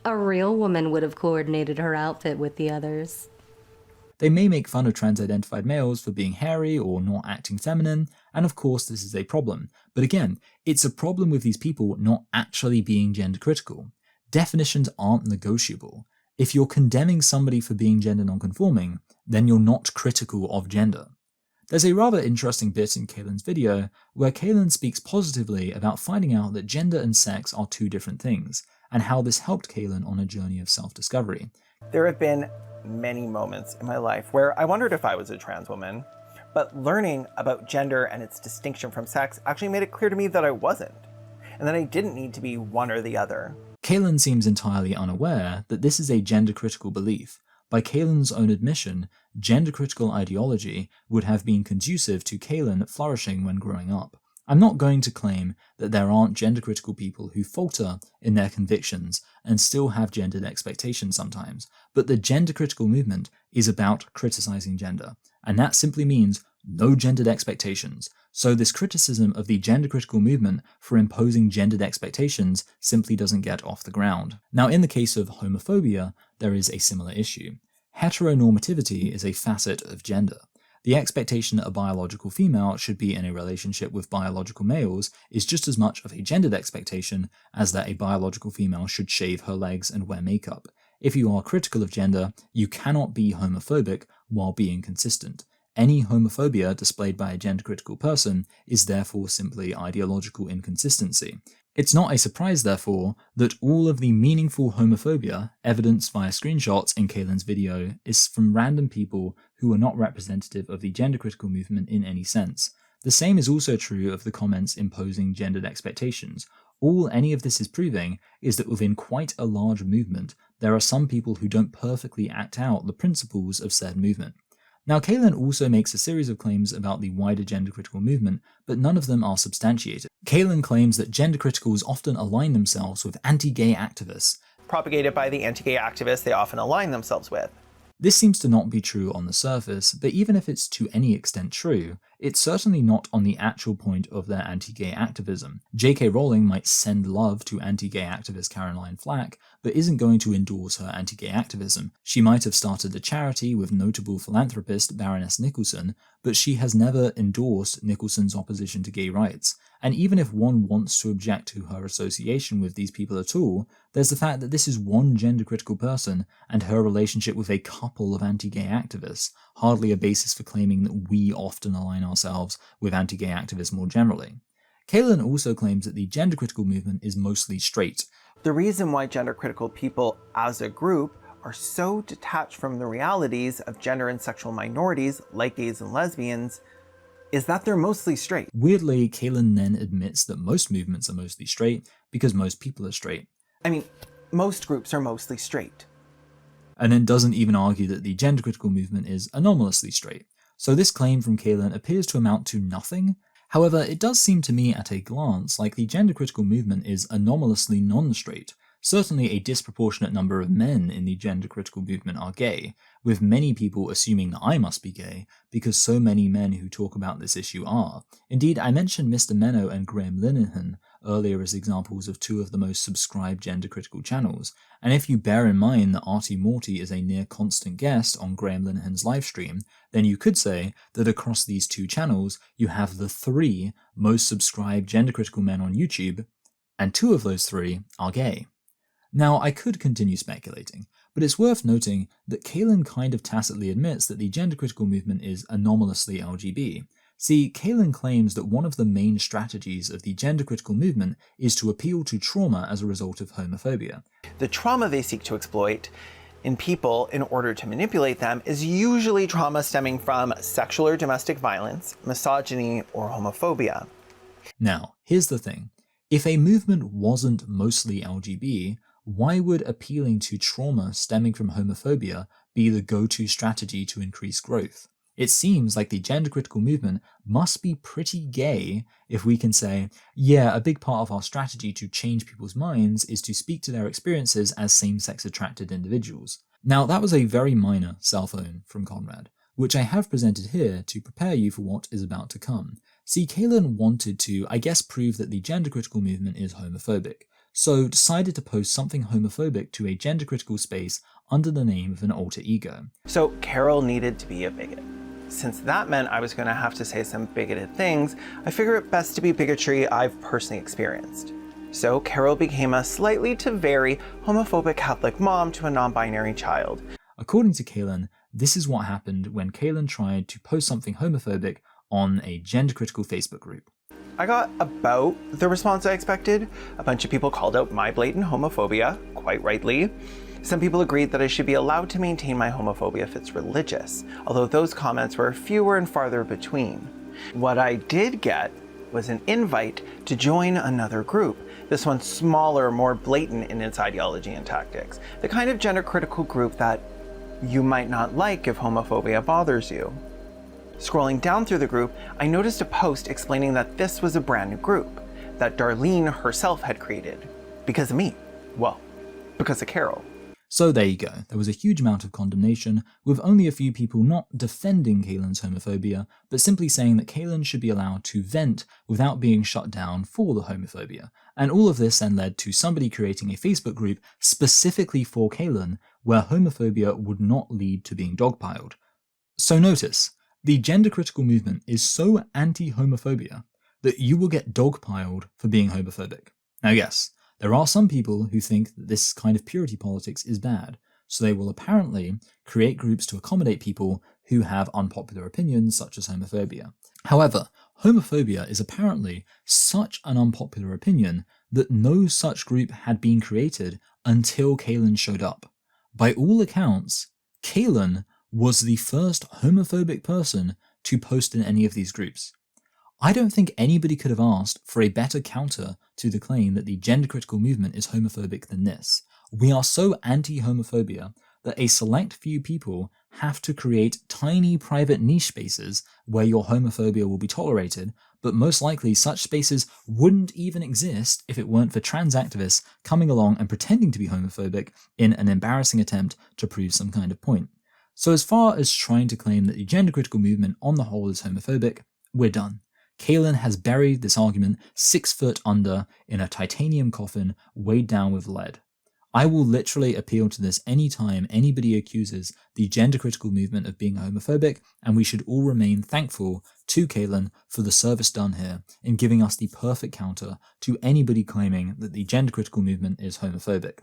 real woman would have coordinated her outfit with the others. They may make fun of trans-identified males for being hairy or not acting feminine, and of course this is a problem. But again, it's a problem with these people not actually being gender-critical. Definitions aren't negotiable. If you're condemning somebody for being gender non-conforming, then you're not critical of gender. There's a rather interesting bit in Caelan's video where Caelan speaks positively about finding out that gender and sex are two different things, and how this helped Caelan on a journey of self-discovery. There have been many moments in my life where I wondered if I was a trans woman, but learning about gender and its distinction from sex actually made it clear to me that I wasn't, and that I didn't need to be one or the other. Caelan seems entirely unaware that this is a gender-critical belief. By Caelan's own admission, gender-critical ideology would have been conducive to Caelan flourishing when growing up. I'm not going to claim that there aren't gender-critical people who falter in their convictions and still have gendered expectations sometimes, but the gender-critical movement is about criticizing gender, and that simply means no gendered expectations. So this criticism of the gender-critical movement for imposing gendered expectations simply doesn't get off the ground. Now, in the case of homophobia, there is a similar issue. Heteronormativity is a facet of gender. The expectation that a biological female should be in a relationship with biological males is just as much of a gendered expectation as that a biological female should shave her legs and wear makeup. If you are critical of gender, you cannot be homophobic while being consistent. Any homophobia displayed by a gender-critical person is therefore simply ideological inconsistency. It's not a surprise, therefore, that all of the meaningful homophobia evidenced via screenshots in Caelan's video is from random people who are not representative of the gender-critical movement in any sense. The same is also true of the comments imposing gendered expectations. All any of this is proving is that within quite a large movement, there are some people who don't perfectly act out the principles of said movement. Now, Caelan also makes a series of claims about the wider gender-critical movement, but none of them are substantiated. Caelan claims that gender criticals often align themselves with anti-gay activists. Propagated by the anti-gay activists they often align themselves with. This seems to not be true on the surface, but even if it's to any extent true, it's certainly not on the actual point of their anti-gay activism. J.K. Rowling might send love to anti-gay activist Caroline Flack, but isn't going to endorse her anti-gay activism. She might have started a charity with notable philanthropist Baroness Nicholson, but she has never endorsed Nicholson's opposition to gay rights. And even if one wants to object to her association with these people at all, there's the fact that this is one gender-critical person and her relationship with a couple of anti-gay activists, hardly a basis for claiming that we often align ourselves with anti-gay activists more generally. Caelan also claims that the gender-critical movement is mostly straight. The reason why gender-critical people as a group are so detached from the realities of gender and sexual minorities, like gays and lesbians, is that they're mostly straight. Weirdly, Caelan then admits that most movements are mostly straight because most people are straight. I mean, most groups are mostly straight. And then doesn't even argue that the gender-critical movement is anomalously straight. So this claim from Caelan appears to amount to nothing. However, it does seem to me at a glance like the gender-critical movement is anomalously non-straight. Certainly a disproportionate number of men in the gender-critical movement are gay, with many people assuming that I must be gay, because so many men who talk about this issue are. Indeed, I mentioned Mr. Menno and Graham Linehan earlier as examples of two of the most subscribed gender-critical channels, and if you bear in mind that Artie Morty is a near-constant guest on Graham Linehan's livestream, then you could say that across these two channels you have the three most subscribed gender-critical men on YouTube, and two of those three are gay. Now, I could continue speculating, but it's worth noting that Caelan kind of tacitly admits that the gender-critical movement is anomalously LGB. See, Caelan claims that one of the main strategies of the gender-critical movement is to appeal to trauma as a result of homophobia. The trauma they seek to exploit in people in order to manipulate them is usually trauma stemming from sexual or domestic violence, misogyny, or homophobia. Now, here's the thing. If a movement wasn't mostly LGB, why would appealing to trauma stemming from homophobia be the go-to strategy to increase growth? It seems like the gender-critical movement must be pretty gay if we can say, yeah, a big part of our strategy to change people's minds is to speak to their experiences as same-sex attracted individuals. Now, that was a very minor cell phone from Conrad, which I have presented here to prepare you for what is about to come. See, Caelan wanted to, I guess, prove that the gender-critical movement is homophobic, so decided to post something homophobic to a gender-critical space under the name of an alter ego. So Carol needed to be a bigot. Since that meant I was going to have to say some bigoted things, I figure it best to be bigotry I've personally experienced. So Carol became a slightly to very homophobic Catholic mom to a non-binary child. According to Caelan, this is what happened when Caelan tried to post something homophobic on a gender-critical Facebook group. I got about the response I expected. A bunch of people called out my blatant homophobia, quite rightly. Some people agreed that I should be allowed to maintain my homophobia if it's religious, although those comments were fewer and farther between. What I did get was an invite to join another group. This one smaller, more blatant in its ideology and tactics. The kind of gender-critical group that you might not like if homophobia bothers you. Scrolling down through the group, I noticed a post explaining that this was a brand new group that Darlene herself had created. Because of me. Well, because of Carol. So there you go, there was a huge amount of condemnation, with only a few people not defending Caelan's homophobia, but simply saying that Caelan should be allowed to vent without being shut down for the homophobia. And all of this then led to somebody creating a Facebook group specifically for Caelan, where homophobia would not lead to being dogpiled. So notice, the gender-critical movement is so anti-homophobia that you will get dogpiled for being homophobic. Now yes, there are some people who think that this kind of purity politics is bad, so they will apparently create groups to accommodate people who have unpopular opinions such as homophobia. However, homophobia is apparently such an unpopular opinion that no such group had been created until Caelan showed up. By all accounts, Caelan was the first homophobic person to post in any of these groups. I don't think anybody could have asked for a better counter to the claim that the gender-critical movement is homophobic than this. We are so anti-homophobia that a select few people have to create tiny private niche spaces where your homophobia will be tolerated, but most likely such spaces wouldn't even exist if it weren't for trans activists coming along and pretending to be homophobic in an embarrassing attempt to prove some kind of point. So as far as trying to claim that the gender-critical movement on the whole is homophobic, we're done. Caelan has buried this argument 6 foot under in a titanium coffin weighed down with lead. I will literally appeal to this anytime anybody accuses the gender-critical movement of being homophobic, and we should all remain thankful to Caelan for the service done here in giving us the perfect counter to anybody claiming that the gender-critical movement is homophobic.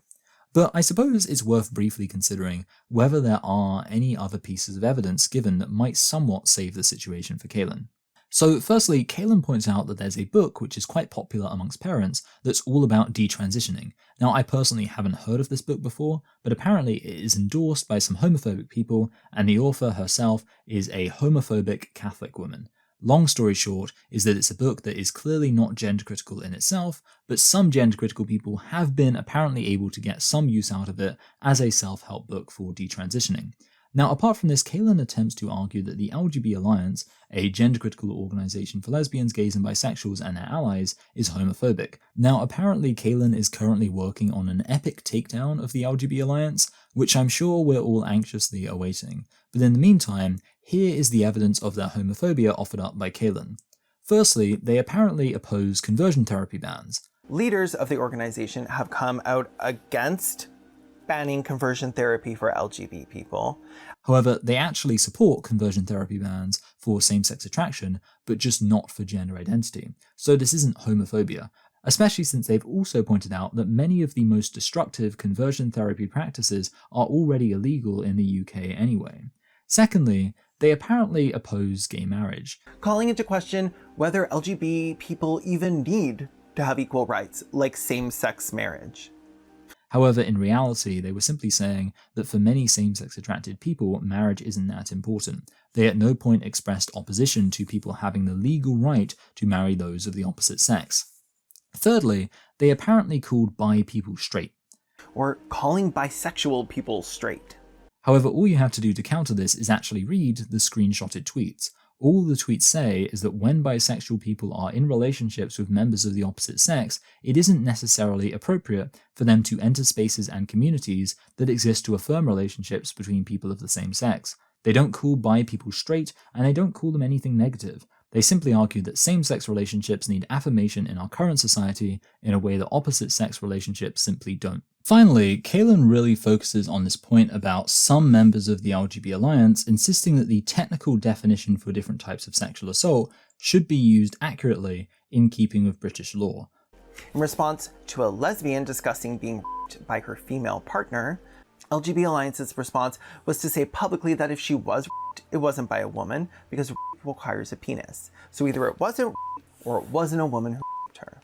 But I suppose it's worth briefly considering whether there are any other pieces of evidence given that might somewhat save the situation for Caelan. So firstly, Caelan points out that there's a book which is quite popular amongst parents that's all about detransitioning. Now, I personally haven't heard of this book before, but apparently it is endorsed by some homophobic people, and the author herself is a homophobic Catholic woman. Long story short is that it's a book that is clearly not gender critical in itself, but some gender critical people have been apparently able to get some use out of it as a self-help book for detransitioning. Now, apart from this, Caelan attempts to argue that the LGBT Alliance, a gender-critical organisation for lesbians, gays and bisexuals and their allies, is homophobic. Now, apparently Caelan is currently working on an epic takedown of the LGBT Alliance, which I'm sure we're all anxiously awaiting. But in the meantime, here is the evidence of their homophobia offered up by Caelan. Firstly, they apparently oppose conversion therapy bans. Leaders of the organization have come out against banning conversion therapy for LGBT people. However, they actually support conversion therapy bans for same-sex attraction, but just not for gender identity. So this isn't homophobia, especially since they've also pointed out that many of the most destructive conversion therapy practices are already illegal in the UK anyway. Secondly, they apparently oppose gay marriage, calling into question whether LGBT people even need to have equal rights, like same-sex marriage. However, in reality, they were simply saying that for many same-sex attracted people, marriage isn't that important. They at no point expressed opposition to people having the legal right to marry those of the opposite sex. Thirdly, they apparently called bi people straight. Or calling bisexual people straight. However, all you have to do to counter this is actually read the screenshotted tweets. All the tweets say is that when bisexual people are in relationships with members of the opposite sex, it isn't necessarily appropriate for them to enter spaces and communities that exist to affirm relationships between people of the same sex. They don't call bi people straight, and they don't call them anything negative. They simply argue that same-sex relationships need affirmation in our current society in a way that opposite-sex relationships simply don't. Finally, Caelan really focuses on this point about some members of the LGBT Alliance insisting that the technical definition for different types of sexual assault should be used accurately in keeping with British law. In response to a lesbian discussing being raped by her female partner, LGBT Alliance's response was to say publicly that if she was raped, it wasn't by a woman, because rape requires a penis. So either it wasn't rape or it wasn't a woman who raped her.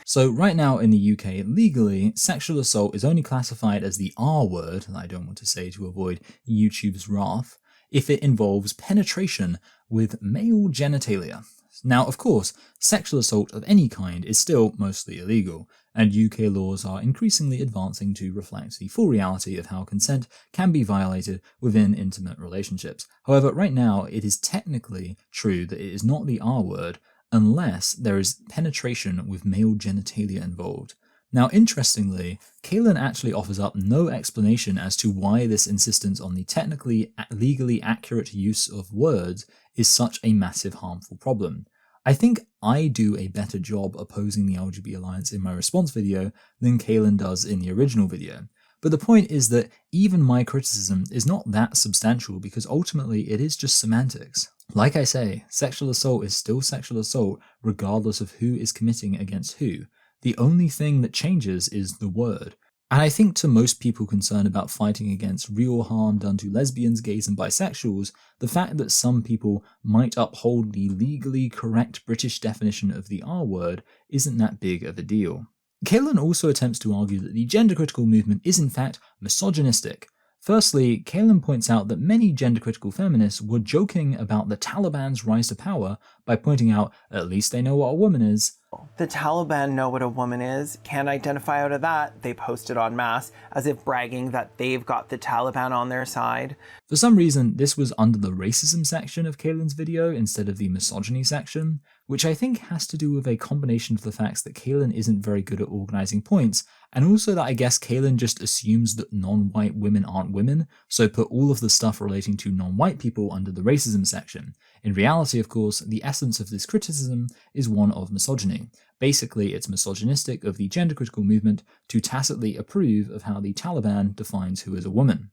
So right now in the UK, legally, sexual assault is only classified as the R word, that I don't want to say to avoid YouTube's wrath, if it involves penetration with male genitalia. Now, of course, sexual assault of any kind is still mostly illegal, and UK laws are increasingly advancing to reflect the full reality of how consent can be violated within intimate relationships. However, right now, it is technically true that it is not the R word unless there is penetration with male genitalia involved. Now, interestingly, Caelan actually offers up no explanation as to why this insistence on the technically legally accurate use of words is such a massive harmful problem. I think I do a better job opposing the LGBT Alliance in my response video than Caelan does in the original video. But the point is that even my criticism is not that substantial because ultimately it is just semantics. Like I say, sexual assault is still sexual assault regardless of who is committing against who. The only thing that changes is the word. And I think to most people concerned about fighting against real harm done to lesbians, gays and bisexuals, the fact that some people might uphold the legally correct British definition of the R word isn't that big of a deal. Caelan also attempts to argue that the gender-critical movement is in fact misogynistic. Firstly, Caelan points out that many gender-critical feminists were joking about the Taliban's rise to power by pointing out, at least they know what a woman is. The Taliban know what a woman is, can't identify out of that. They posted en masse as if bragging that they've got the Taliban on their side. For some reason, this was under the racism section of Caelan's video instead of the misogyny section, which I think has to do with a combination of the facts that Caelan isn't very good at organising points, and also that I guess Caelan just assumes that non-white women aren't women, so put all of the stuff relating to non-white people under the racism section. In reality, of course, the essence of this criticism is one of misogyny. Basically, it's misogynistic of the gender-critical movement to tacitly approve of how the Taliban defines who is a woman.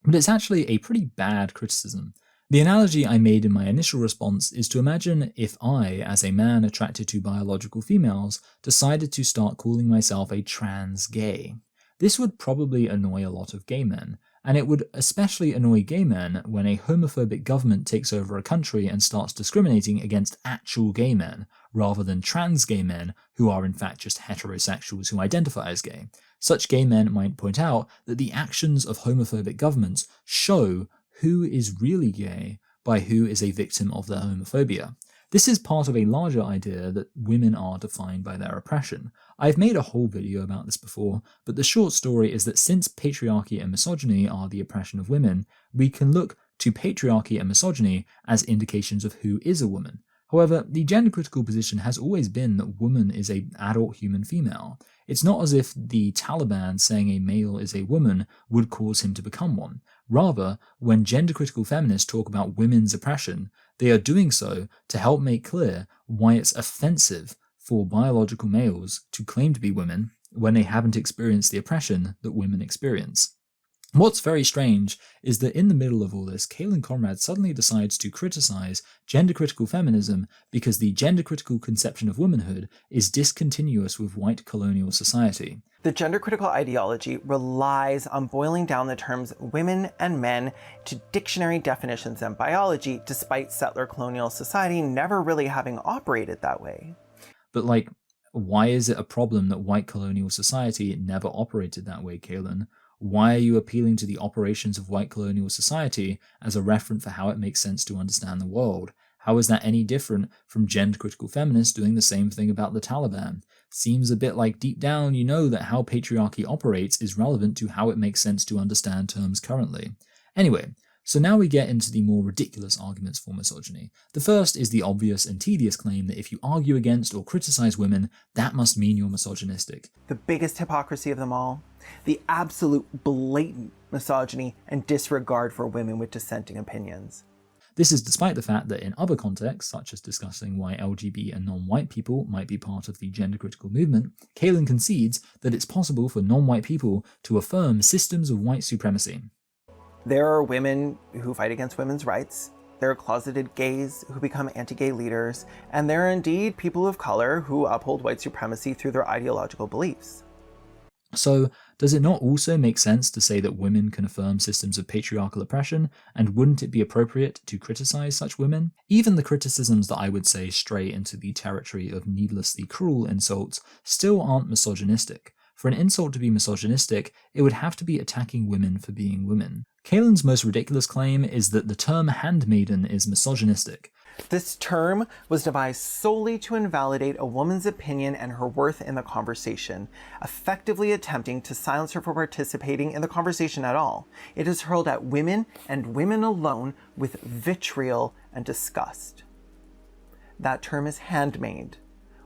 But it's actually a pretty bad criticism. The analogy I made in my initial response is to imagine if I, as a man attracted to biological females, decided to start calling myself a trans gay. This would probably annoy a lot of gay men, and it would especially annoy gay men when a homophobic government takes over a country and starts discriminating against actual gay men, rather than trans gay men who are in fact just heterosexuals who identify as gay. Such gay men might point out that the actions of homophobic governments show who is really gay by who is a victim of their homophobia. This is part of a larger idea that women are defined by their oppression. I've made a whole video about this before, but the short story is that since patriarchy and misogyny are the oppression of women, we can look to patriarchy and misogyny as indications of who is a woman. However, the gender-critical position has always been that woman is an adult human female. It's not as if the Taliban saying a male is a woman would cause him to become one. Rather, when gender-critical feminists talk about women's oppression, they are doing so to help make clear why it's offensive for biological males to claim to be women when they haven't experienced the oppression that women experience. What's very strange is that in the middle of all this, Caelan Conrad suddenly decides to criticize gender-critical feminism because the gender-critical conception of womanhood is discontinuous with white colonial society. The gender-critical ideology relies on boiling down the terms women and men to dictionary definitions and biology, despite settler colonial society never really having operated that way. But why is it a problem that white colonial society never operated that way, Caelan? Why are you appealing to the operations of white colonial society as a referent for how it makes sense to understand the world? How is that any different from gender-critical feminists doing the same thing about the Taliban? Seems a bit like deep down you know that how patriarchy operates is relevant to how it makes sense to understand terms currently. Anyway, so now we get into the more ridiculous arguments for misogyny. The first is the obvious and tedious claim that if you argue against or criticize women, that must mean you're misogynistic. The biggest hypocrisy of them all, the absolute blatant misogyny and disregard for women with dissenting opinions. This is despite the fact that in other contexts, such as discussing why LGBT and non-white people might be part of the gender-critical movement, Caelan concedes that it's possible for non-white people to affirm systems of white supremacy. There are women who fight against women's rights, there are closeted gays who become anti-gay leaders, and there are indeed people of color who uphold white supremacy through their ideological beliefs. So, Does it not also make sense to say that women can affirm systems of patriarchal oppression, and wouldn't it be appropriate to criticize such women? Even the criticisms that I would say stray into the territory of needlessly cruel insults still aren't misogynistic. For an insult to be misogynistic, it would have to be attacking women for being women. Caelan's most ridiculous claim is that the term handmaiden is misogynistic. This term was devised solely to invalidate a woman's opinion and her worth in the conversation, effectively attempting to silence her for participating in the conversation at all. It is hurled at women and women alone with vitriol and disgust. That term is handmaid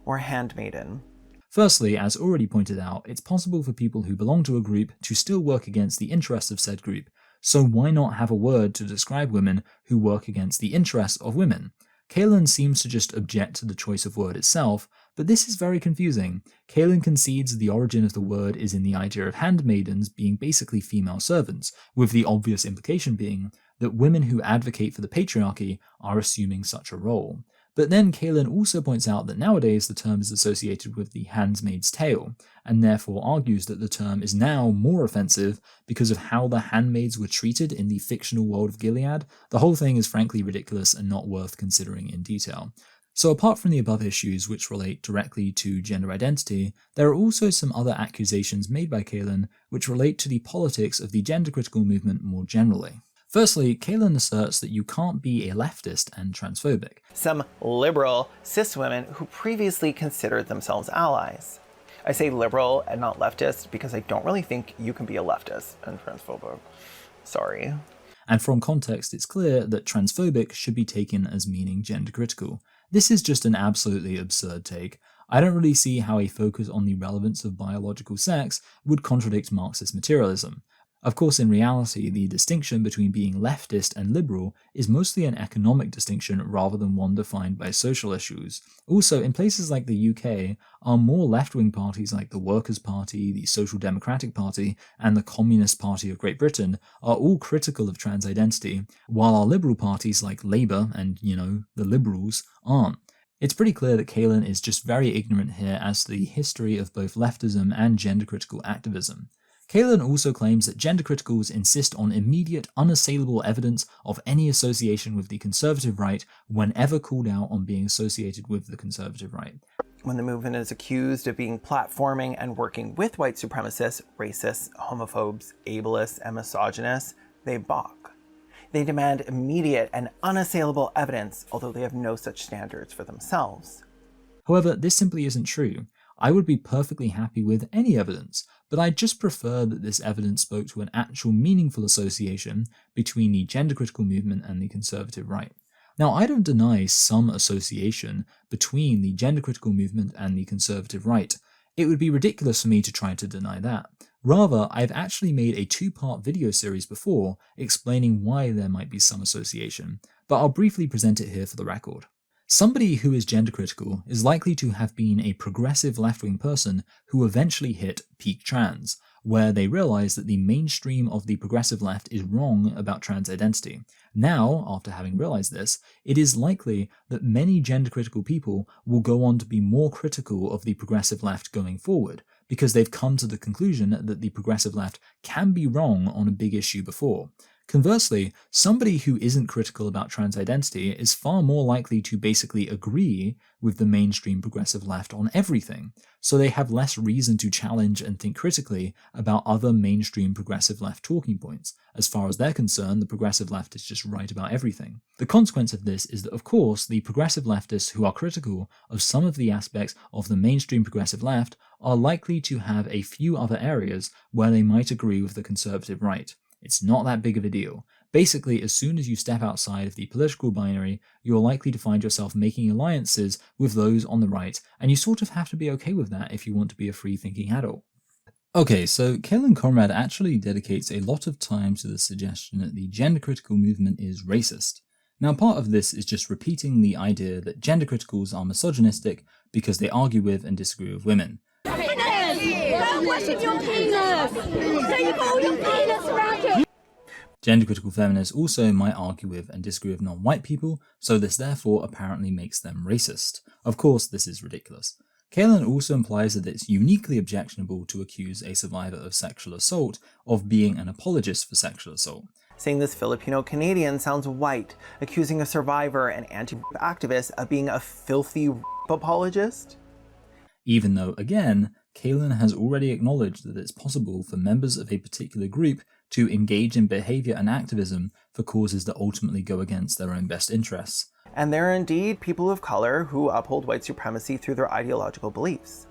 or handmaiden. Firstly, as already pointed out, it's possible for people who belong to a group to still work against the interests of said group, so why not have a word to describe women who work against the interests of women? Caelan seems to just object to the choice of word itself, but this is very confusing. Caelan concedes the origin of the word is in the idea of handmaidens being basically female servants, with the obvious implication being that women who advocate for the patriarchy are assuming such a role. But then Caelan also points out that nowadays the term is associated with the handmaid's tale, and therefore argues that the term is now more offensive because of how the handmaids were treated in the fictional world of Gilead. The whole thing is frankly ridiculous and not worth considering in detail. So apart from the above issues which relate directly to gender identity, there are also some other accusations made by Caelan which relate to the politics of the gender critical movement more generally. Firstly, Caelan asserts that you can't be a leftist and transphobic. Some liberal cis women who previously considered themselves allies. I say liberal and not leftist because I don't really think you can be a leftist and transphobic. Sorry. And from context, it's clear that transphobic should be taken as meaning gender critical. This is just an absolutely absurd take. I don't really see how a focus on the relevance of biological sex would contradict Marxist materialism. Of course, in reality, the distinction between being leftist and liberal is mostly an economic distinction rather than one defined by social issues. Also, in places like the UK, our more left-wing parties like the Workers' Party, the Social Democratic Party, and the Communist Party of Great Britain are all critical of trans identity, while our liberal parties like Labour and, the Liberals aren't. It's pretty clear that Caelan is just very ignorant here as to the history of both leftism and gender-critical activism. Caelan also claims that gender criticals insist on immediate, unassailable evidence of any association with the conservative right whenever called out on being associated with the conservative right. When the movement is accused of being platforming and working with white supremacists, racists, homophobes, ableists, and misogynists, they balk. They demand immediate and unassailable evidence, although they have no such standards for themselves. However, this simply isn't true. I would be perfectly happy with any evidence, but I just prefer that this evidence spoke to an actual meaningful association between the gender critical movement and the conservative right. Now, I don't deny some association between the gender critical movement and the conservative right. It would be ridiculous for me to try to deny that. Rather, I've actually made a 2-part video series before explaining why there might be some association, but I'll briefly present it here for the record. Somebody who is gender critical is likely to have been a progressive left-wing person who eventually hit peak trans, where they realize that the mainstream of the progressive left is wrong about trans identity. Now, after having realized this, it is likely that many gender critical people will go on to be more critical of the progressive left going forward, because they've come to the conclusion that the progressive left can be wrong on a big issue before. Conversely, somebody who isn't critical about trans identity is far more likely to basically agree with the mainstream progressive left on everything, so they have less reason to challenge and think critically about other mainstream progressive left talking points. As far as they're concerned, the progressive left is just right about everything. The consequence of this is that, of course, the progressive leftists who are critical of some of the aspects of the mainstream progressive left are likely to have a few other areas where they might agree with the conservative right. It's not that big of a deal. Basically, as soon as you step outside of the political binary, you're likely to find yourself making alliances with those on the right, and you sort of have to be okay with that if you want to be a free-thinking adult. Okay, so Caelan Conrad actually dedicates a lot of time to the suggestion that the gender-critical movement is racist. Now, part of this is just repeating the idea that gender criticals are misogynistic because they argue with and disagree with women. Washing your penis! So you got all your penis around it! Gender critical feminists also might argue with and disagree with non-white people, so this therefore apparently makes them racist. Of course, this is ridiculous. Caelan also implies that it's uniquely objectionable to accuse a survivor of sexual assault of being an apologist for sexual assault. Saying this Filipino-Canadian sounds white, accusing a survivor and anti-activist of being a filthy apologist. Even though, again, Caelan has already acknowledged that it's possible for members of a particular group to engage in behavior and activism for causes that ultimately go against their own best interests. And there are indeed people of color who uphold white supremacy through their ideological beliefs.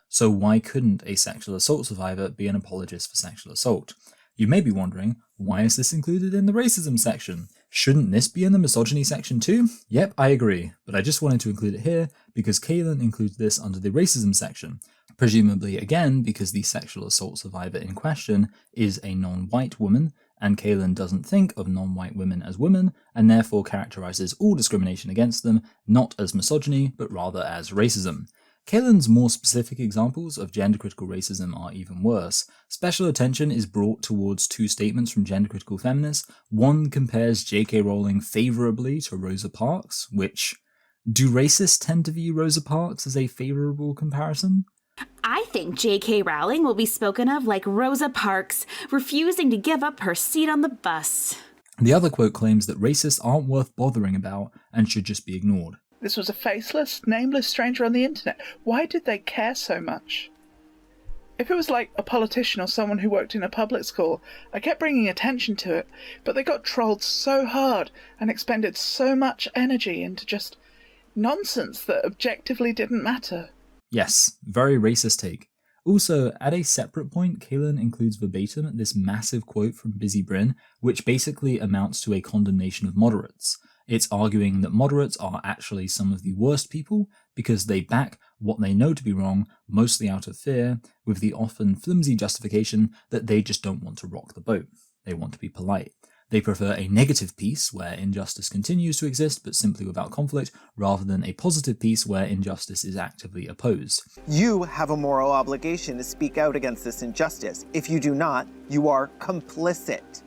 So why couldn't a sexual assault survivor be an apologist for sexual assault? You may be wondering, why is this included in the racism section? Shouldn't this be in the misogyny section too? Yep, I agree, but I just wanted to include it here because Caelan includes this under the racism section, presumably again because the sexual assault survivor in question is a non-white woman, and Caelan doesn't think of non-white women as women, and therefore characterizes all discrimination against them not as misogyny, but rather as racism. Caelan's more specific examples of gender-critical racism are even worse. Special attention is brought towards two statements from gender-critical feminists. One compares J.K. Rowling favourably to Rosa Parks, which... do racists tend to view Rosa Parks as a favourable comparison? I think J.K. Rowling will be spoken of like Rosa Parks, refusing to give up her seat on the bus. The other quote claims that racists aren't worth bothering about and should just be ignored. This was a faceless, nameless stranger on the internet. Why did they care so much? If it was like a politician or someone who worked in a public school, I kept bringing attention to it, but they got trolled so hard and expended so much energy into just nonsense that objectively didn't matter. Yes, very racist take. Also, at a separate point, Caelan includes verbatim this massive quote from Busy Bryn, which basically amounts to a condemnation of moderates. It's arguing that moderates are actually some of the worst people because they back what they know to be wrong, mostly out of fear, with the often flimsy justification that they just don't want to rock the boat. They want to be polite. They prefer a negative peace where injustice continues to exist but simply without conflict, rather than a positive peace where injustice is actively opposed. You have a moral obligation to speak out against this injustice. If you do not, you are complicit.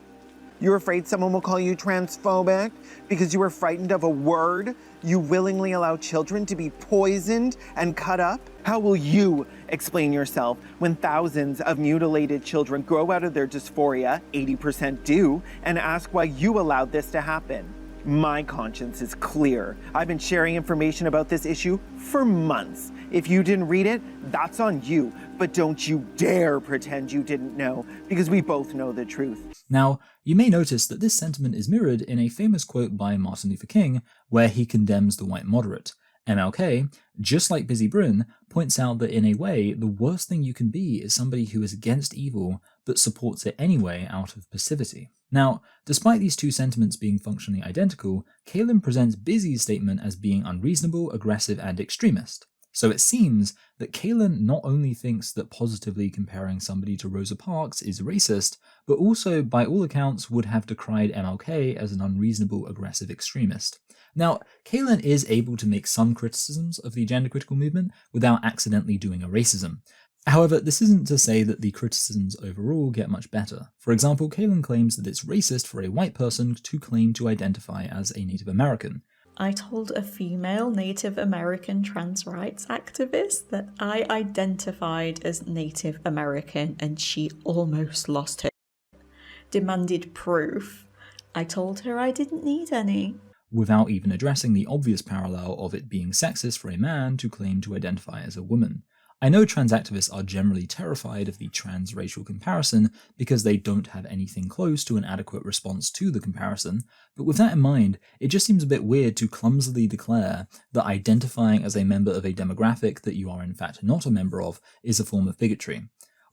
You're afraid someone will call you transphobic because you are frightened of a word? You willingly allow children to be poisoned and cut up? How will you explain yourself when thousands of mutilated children grow out of their dysphoria, 80% do, and ask why you allowed this to happen? My conscience is clear. I've been sharing information about this issue for months. If you didn't read it, that's on you. But don't you dare pretend you didn't know, because we both know the truth. Now, you may notice that this sentiment is mirrored in a famous quote by Martin Luther King, where he condemns the white moderate. MLK, just like Busy Bryn, points out that in a way, the worst thing you can be is somebody who is against evil, but supports it anyway out of passivity. Now, despite these two sentiments being functionally identical, Caelan presents Busy's statement as being unreasonable, aggressive, and extremist. So it seems that Caelan not only thinks that positively comparing somebody to Rosa Parks is racist, but also, by all accounts, would have decried MLK as an unreasonable, aggressive extremist. Now, Caelan is able to make some criticisms of the gender-critical movement without accidentally doing a racism. However, this isn't to say that the criticisms overall get much better. For example, Caelan claims that it's racist for a white person to claim to identify as a Native American. I told a female Native American trans rights activist that I identified as Native American and she almost lost her shit. Demanded proof. I told her I didn't need any. Without even addressing the obvious parallel of it being sexist for a man to claim to identify as a woman. I know trans activists are generally terrified of the trans-racial comparison because they don't have anything close to an adequate response to the comparison, but with that in mind, it just seems a bit weird to clumsily declare that identifying as a member of a demographic that you are in fact not a member of is a form of bigotry.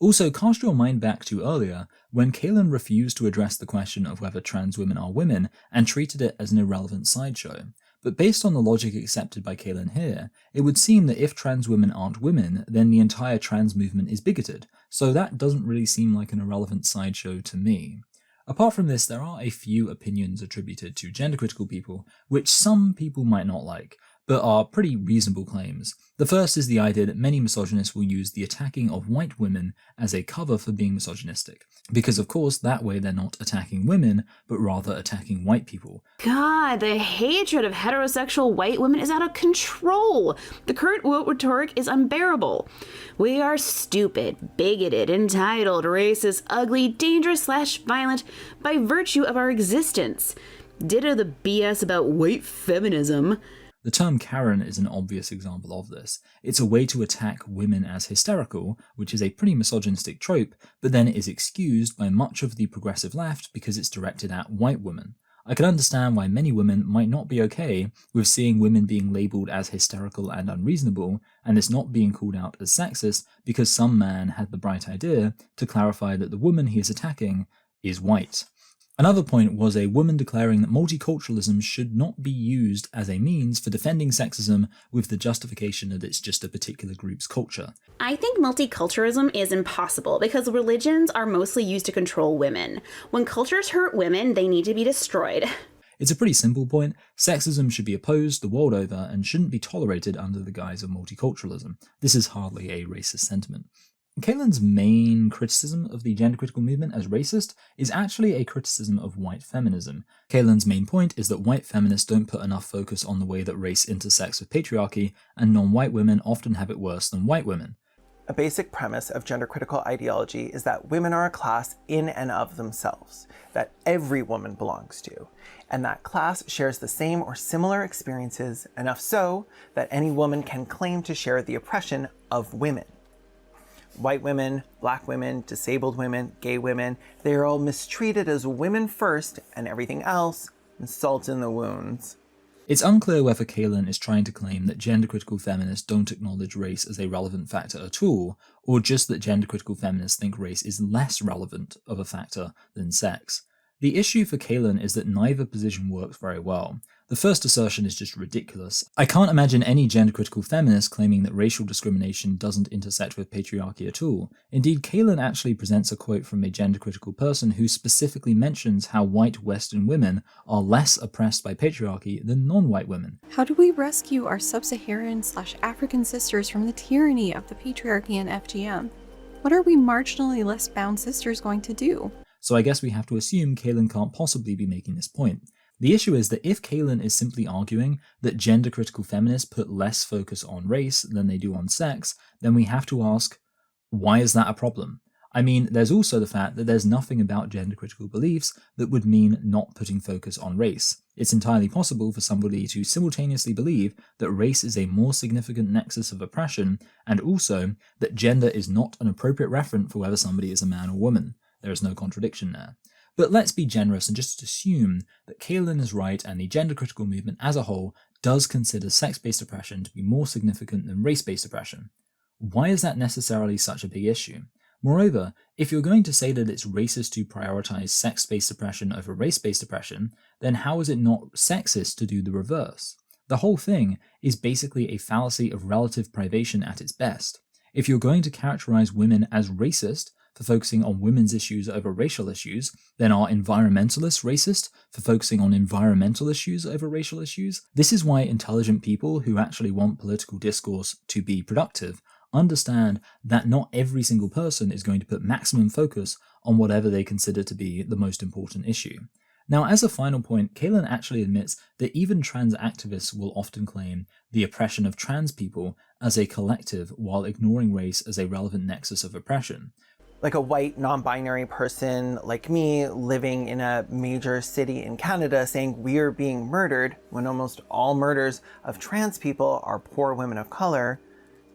Also, cast your mind back to earlier, when Caelan refused to address the question of whether trans women are women and treated it as an irrelevant sideshow. But based on the logic accepted by Caelan here, it would seem that if trans women aren't women, then the entire trans movement is bigoted, so that doesn't really seem like an irrelevant sideshow to me. Apart from this, there are a few opinions attributed to gender-critical people, which some people might not like, but are pretty reasonable claims. The first is the idea that many misogynists will use the attacking of white women as a cover for being misogynistic, because of course that way they're not attacking women, but rather attacking white people. God, the hatred of heterosexual white women is out of control. The current woke rhetoric is unbearable. We are stupid, bigoted, entitled, racist, ugly, dangerous/violent by virtue of our existence. Ditto the BS about white feminism. The term Karen is an obvious example of this. It's a way to attack women as hysterical, which is a pretty misogynistic trope, but then is excused by much of the progressive left because it's directed at white women. I can understand why many women might not be okay with seeing women being labelled as hysterical and unreasonable, and this not being called out as sexist because some man had the bright idea to clarify that the woman he is attacking is white. Another point was a woman declaring that multiculturalism should not be used as a means for defending sexism with the justification that it's just a particular group's culture. I think multiculturalism is impossible because religions are mostly used to control women. When cultures hurt women, they need to be destroyed. It's a pretty simple point. Sexism should be opposed the world over and shouldn't be tolerated under the guise of multiculturalism. This is hardly a racist sentiment. Caelan's main criticism of the gender-critical movement as racist is actually a criticism of white feminism. Caelan's main point is that white feminists don't put enough focus on the way that race intersects with patriarchy, and non-white women often have it worse than white women. A basic premise of gender-critical ideology is that women are a class in and of themselves, that every woman belongs to, and that class shares the same or similar experiences, enough so that any woman can claim to share the oppression of women. White women, black women, disabled women, gay women, they are all mistreated as women first, and everything else is salt in the wounds. It's unclear whether Caelan is trying to claim that gender-critical feminists don't acknowledge race as a relevant factor at all, or just that gender-critical feminists think race is less relevant of a factor than sex. The issue for Caelan is that neither position works very well. The first assertion is just ridiculous. I can't imagine any gender-critical feminist claiming that racial discrimination doesn't intersect with patriarchy at all. Indeed, Caelan actually presents a quote from a gender-critical person who specifically mentions how white Western women are less oppressed by patriarchy than non-white women. How do we rescue our sub-Saharan/African sisters from the tyranny of the patriarchy and FGM? What are we marginally less bound sisters going to do? So I guess we have to assume Caelan can't possibly be making this point. The issue is that if Caelan is simply arguing that gender-critical feminists put less focus on race than they do on sex, then we have to ask, why is that a problem? I mean, there's also the fact that there's nothing about gender-critical beliefs that would mean not putting focus on race. It's entirely possible for somebody to simultaneously believe that race is a more significant nexus of oppression, and also that gender is not an appropriate referent for whether somebody is a man or woman. There is no contradiction there. But let's be generous and just assume that Caelan is right and the gender-critical movement as a whole does consider sex-based oppression to be more significant than race-based oppression. Why is that necessarily such a big issue? Moreover, if you're going to say that it's racist to prioritize sex-based oppression over race-based oppression, then how is it not sexist to do the reverse? The whole thing is basically a fallacy of relative privation at its best. If you're going to characterize women as racist for focusing on women's issues over racial issues, then are environmentalists racist for focusing on environmental issues over racial issues? This is why intelligent people who actually want political discourse to be productive understand that not every single person is going to put maximum focus on whatever they consider to be the most important issue. Now, as a final point, Caelan actually admits that even trans activists will often claim the oppression of trans people as a collective while ignoring race as a relevant nexus of oppression. Like a white, non-binary person like me living in a major city in Canada saying we're being murdered when almost all murders of trans people are poor women of color,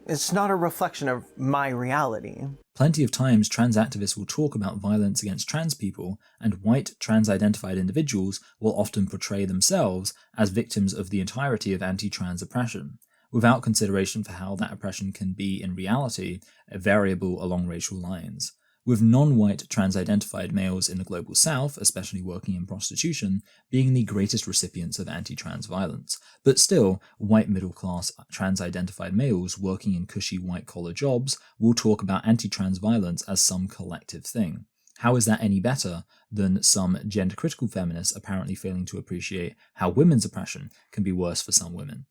it's not a reflection of my reality. Plenty of times trans activists will talk about violence against trans people, and white trans-identified individuals will often portray themselves as victims of the entirety of anti-trans oppression, without consideration for how that oppression can be, in reality, variable along racial lines. With non-white trans-identified males in the global south, especially working in prostitution, being the greatest recipients of anti-trans violence. But still, white middle-class trans-identified males working in cushy white-collar jobs will talk about anti-trans violence as some collective thing. How is that any better than some gender-critical feminists apparently failing to appreciate how women's oppression can be worse for some women?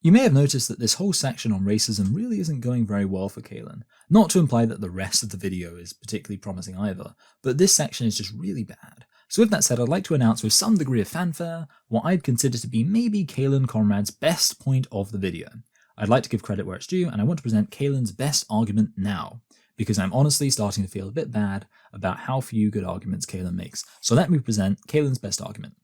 You may have noticed that this whole section on racism really isn't going very well for Caelan. Not to imply that the rest of the video is particularly promising either, but this section is just really bad. So with that said, I'd like to announce with some degree of fanfare what I'd consider to be maybe Caelan Conrad's best point of the video. I'd like to give credit where it's due, and I want to present Caelan's best argument now, because I'm honestly starting to feel a bit bad about how few good arguments Caelan makes. So let me present Caelan's best argument.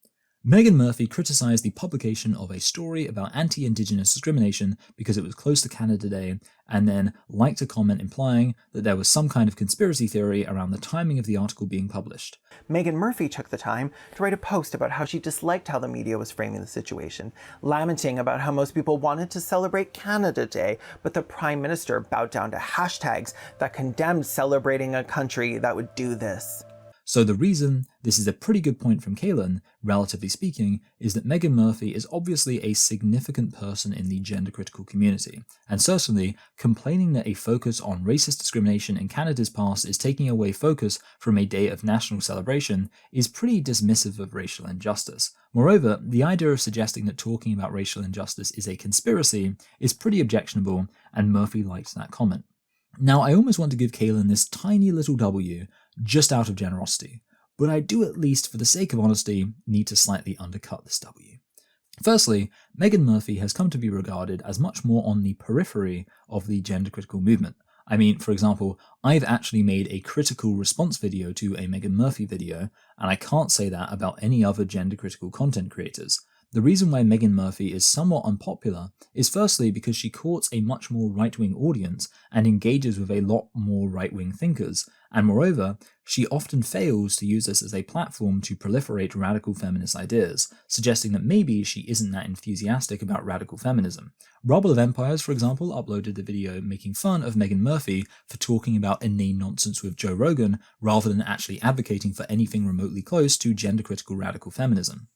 Megan Murphy criticised the publication of a story about anti-Indigenous discrimination because it was close to Canada Day, and then liked a comment implying that there was some kind of conspiracy theory around the timing of the article being published. Megan Murphy took the time to write a post about how she disliked how the media was framing the situation, lamenting about how most people wanted to celebrate Canada Day, but the Prime Minister bowed down to hashtags that condemned celebrating a country that would do this. So the reason this is a pretty good point from Caelan, relatively speaking, is that Megan Murphy is obviously a significant person in the gender-critical community, and certainly complaining that a focus on racist discrimination in Canada's past is taking away focus from a day of national celebration is pretty dismissive of racial injustice. Moreover, the idea of suggesting that talking about racial injustice is a conspiracy is pretty objectionable, and Murphy liked that comment. Now, I almost want to give Caelan this tiny little W just out of generosity, but I do at least, for the sake of honesty, need to slightly undercut this W. Firstly, Megan Murphy has come to be regarded as much more on the periphery of the gender-critical movement. I mean, for example, I've actually made a critical response video to a Megan Murphy video, and I can't say that about any other gender-critical content creators. The reason why Megan Murphy is somewhat unpopular is firstly because she courts a much more right-wing audience and engages with a lot more right-wing thinkers, and moreover, she often fails to use this as a platform to proliferate radical feminist ideas, suggesting that maybe she isn't that enthusiastic about radical feminism. Rubble of Empires, for example, uploaded a video making fun of Megan Murphy for talking about inane nonsense with Joe Rogan, rather than actually advocating for anything remotely close to gender-critical radical feminism.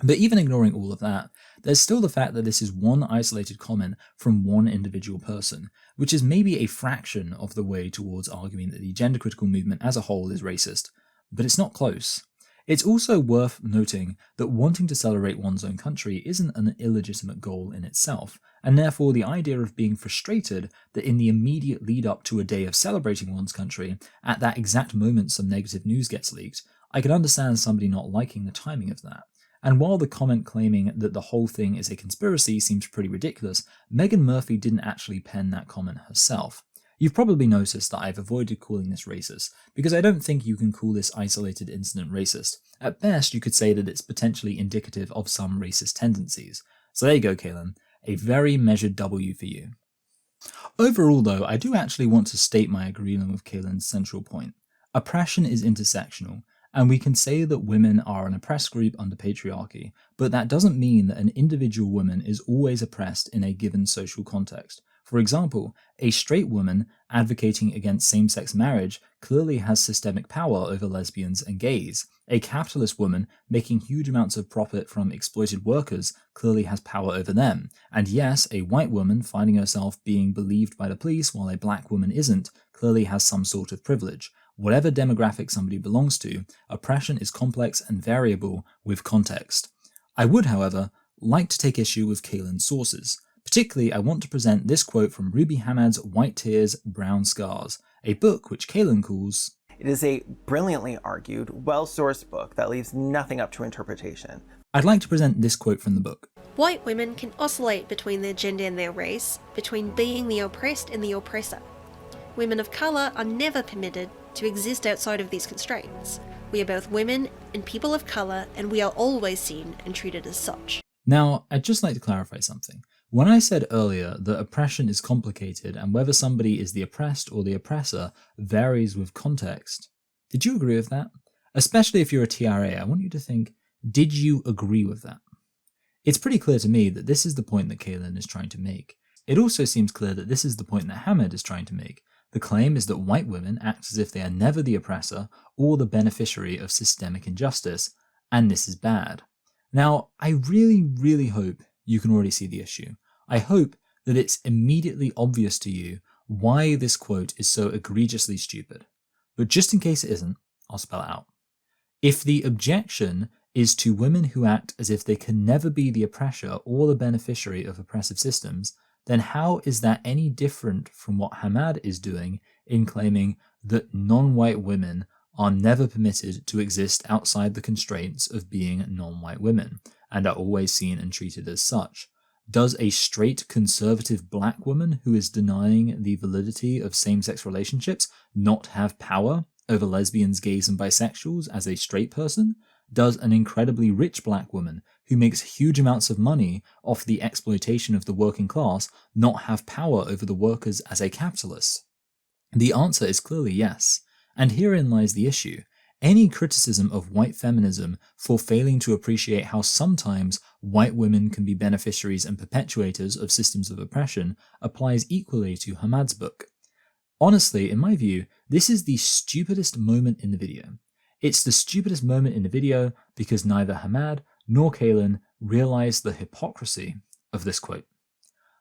But even ignoring all of that, there's still the fact that this is one isolated comment from one individual person, which is maybe a fraction of the way towards arguing that the gender-critical movement as a whole is racist, but it's not close. It's also worth noting that wanting to celebrate one's own country isn't an illegitimate goal in itself, and therefore the idea of being frustrated that in the immediate lead up to a day of celebrating one's country, at that exact moment some negative news gets leaked, I can understand somebody not liking the timing of that. And while the comment claiming that the whole thing is a conspiracy seems pretty ridiculous, Megan Murphy didn't actually pen that comment herself. You've probably noticed that I've avoided calling this racist, because I don't think you can call this isolated incident racist. At best, you could say that it's potentially indicative of some racist tendencies. So there you go, Caelan. A very measured W for you. Overall, though, I do actually want to state my agreement with Caelan's central point. Oppression is intersectional, and we can say that women are an oppressed group under patriarchy, but that doesn't mean that an individual woman is always oppressed in a given social context. For example, a straight woman advocating against same-sex marriage clearly has systemic power over lesbians and gays. A capitalist woman making huge amounts of profit from exploited workers clearly has power over them. And yes, a white woman finding herself being believed by the police while a black woman isn't clearly has some sort of privilege. Whatever demographic somebody belongs to, oppression is complex and variable with context. I would, however, like to take issue with Caelan's sources. Particularly, I want to present this quote from Ruby Hamad's White Tears, Brown Scars, a book which Caelan calls... It is a brilliantly argued, well-sourced book that leaves nothing up to interpretation. I'd like to present this quote from the book. White women can oscillate between their gender and their race, between being the oppressed and the oppressor. Women of colour are never permitted to exist outside of these constraints. We are both women and people of colour, and we are always seen and treated as such. Now, I'd just like to clarify something. When I said earlier that oppression is complicated and whether somebody is the oppressed or the oppressor varies with context, did you agree with that? Especially if you're a TRA, I want you to think, did you agree with that? It's pretty clear to me that this is the point that Caelan is trying to make. It also seems clear that this is the point that Hamad is trying to make. The claim is that white women act as if they are never the oppressor or the beneficiary of systemic injustice, and this is bad. Now, I really hope you can already see the issue. I hope that it's immediately obvious to you why this quote is so egregiously stupid. But just in case it isn't, I'll spell it out. If the objection is to women who act as if they can never be the oppressor or the beneficiary of oppressive systems, then how is that any different from what Hamad is doing in claiming that non-white women are never permitted to exist outside the constraints of being non-white women, and are always seen and treated as such? Does a straight conservative black woman who is denying the validity of same-sex relationships not have power over lesbians, gays, and bisexuals as a straight person? Does an incredibly rich black woman who makes huge amounts of money off the exploitation of the working class not have power over the workers as a capitalist? The answer is clearly yes, and herein lies the issue. Any criticism of white feminism for failing to appreciate how sometimes white women can be beneficiaries and perpetuators of systems of oppression applies equally to Hamad's book. Honestly, in my view, this is the stupidest moment in the video. It's the stupidest moment in the video because neither Hamad nor Caelan realize the hypocrisy of this quote.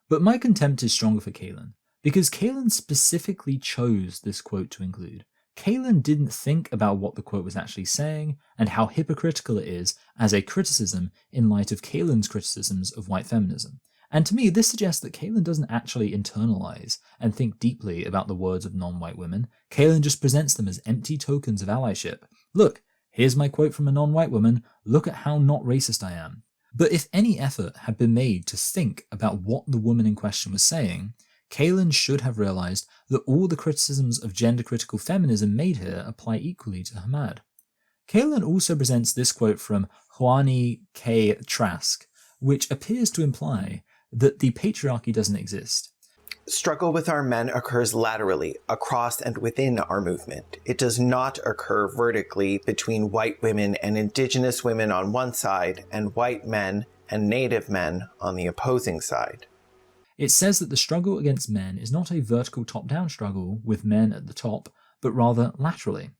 But my contempt is stronger for Caelan, because Caelan specifically chose this quote to include. Caelan didn't think about what the quote was actually saying and how hypocritical it is as a criticism in light of Caelan's criticisms of white feminism. And to me, this suggests that Caelan doesn't actually internalize and think deeply about the words of non-white women. Caelan just presents them as empty tokens of allyship. Look, here's my quote from a non-white woman. Look at how not racist I am. But if any effort had been made to think about what the woman in question was saying, Caelan should have realized that all the criticisms of gender-critical feminism made here apply equally to Hamad. Caelan also presents this quote from Juani K. Trask, which appears to imply that the patriarchy doesn't exist. Struggle with our men occurs laterally, across and within our movement. It does not occur vertically between white women and indigenous women on one side and white men and native men on the opposing side. It says that the struggle against men is not a vertical top-down struggle with men at the top, but rather laterally.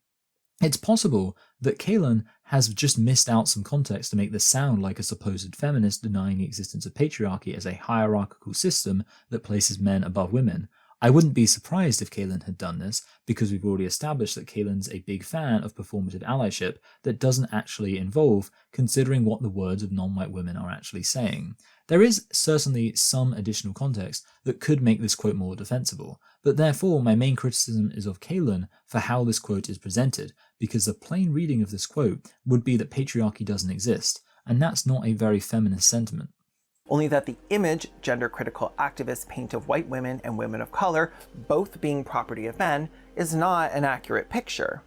It's possible that Caelan has just missed out some context to make this sound like a supposed feminist denying the existence of patriarchy as a hierarchical system that places men above women. I wouldn't be surprised if Caelan had done this, because we've already established that Caelan's a big fan of performative allyship that doesn't actually involve considering what the words of non-white women are actually saying. There is certainly some additional context that could make this quote more defensible, but therefore my main criticism is of Caelan for how this quote is presented, because the plain reading of this quote would be that patriarchy doesn't exist, and that's not a very feminist sentiment. Only that the image gender-critical activists paint of white women and women of color, both being property of men, is not an accurate picture.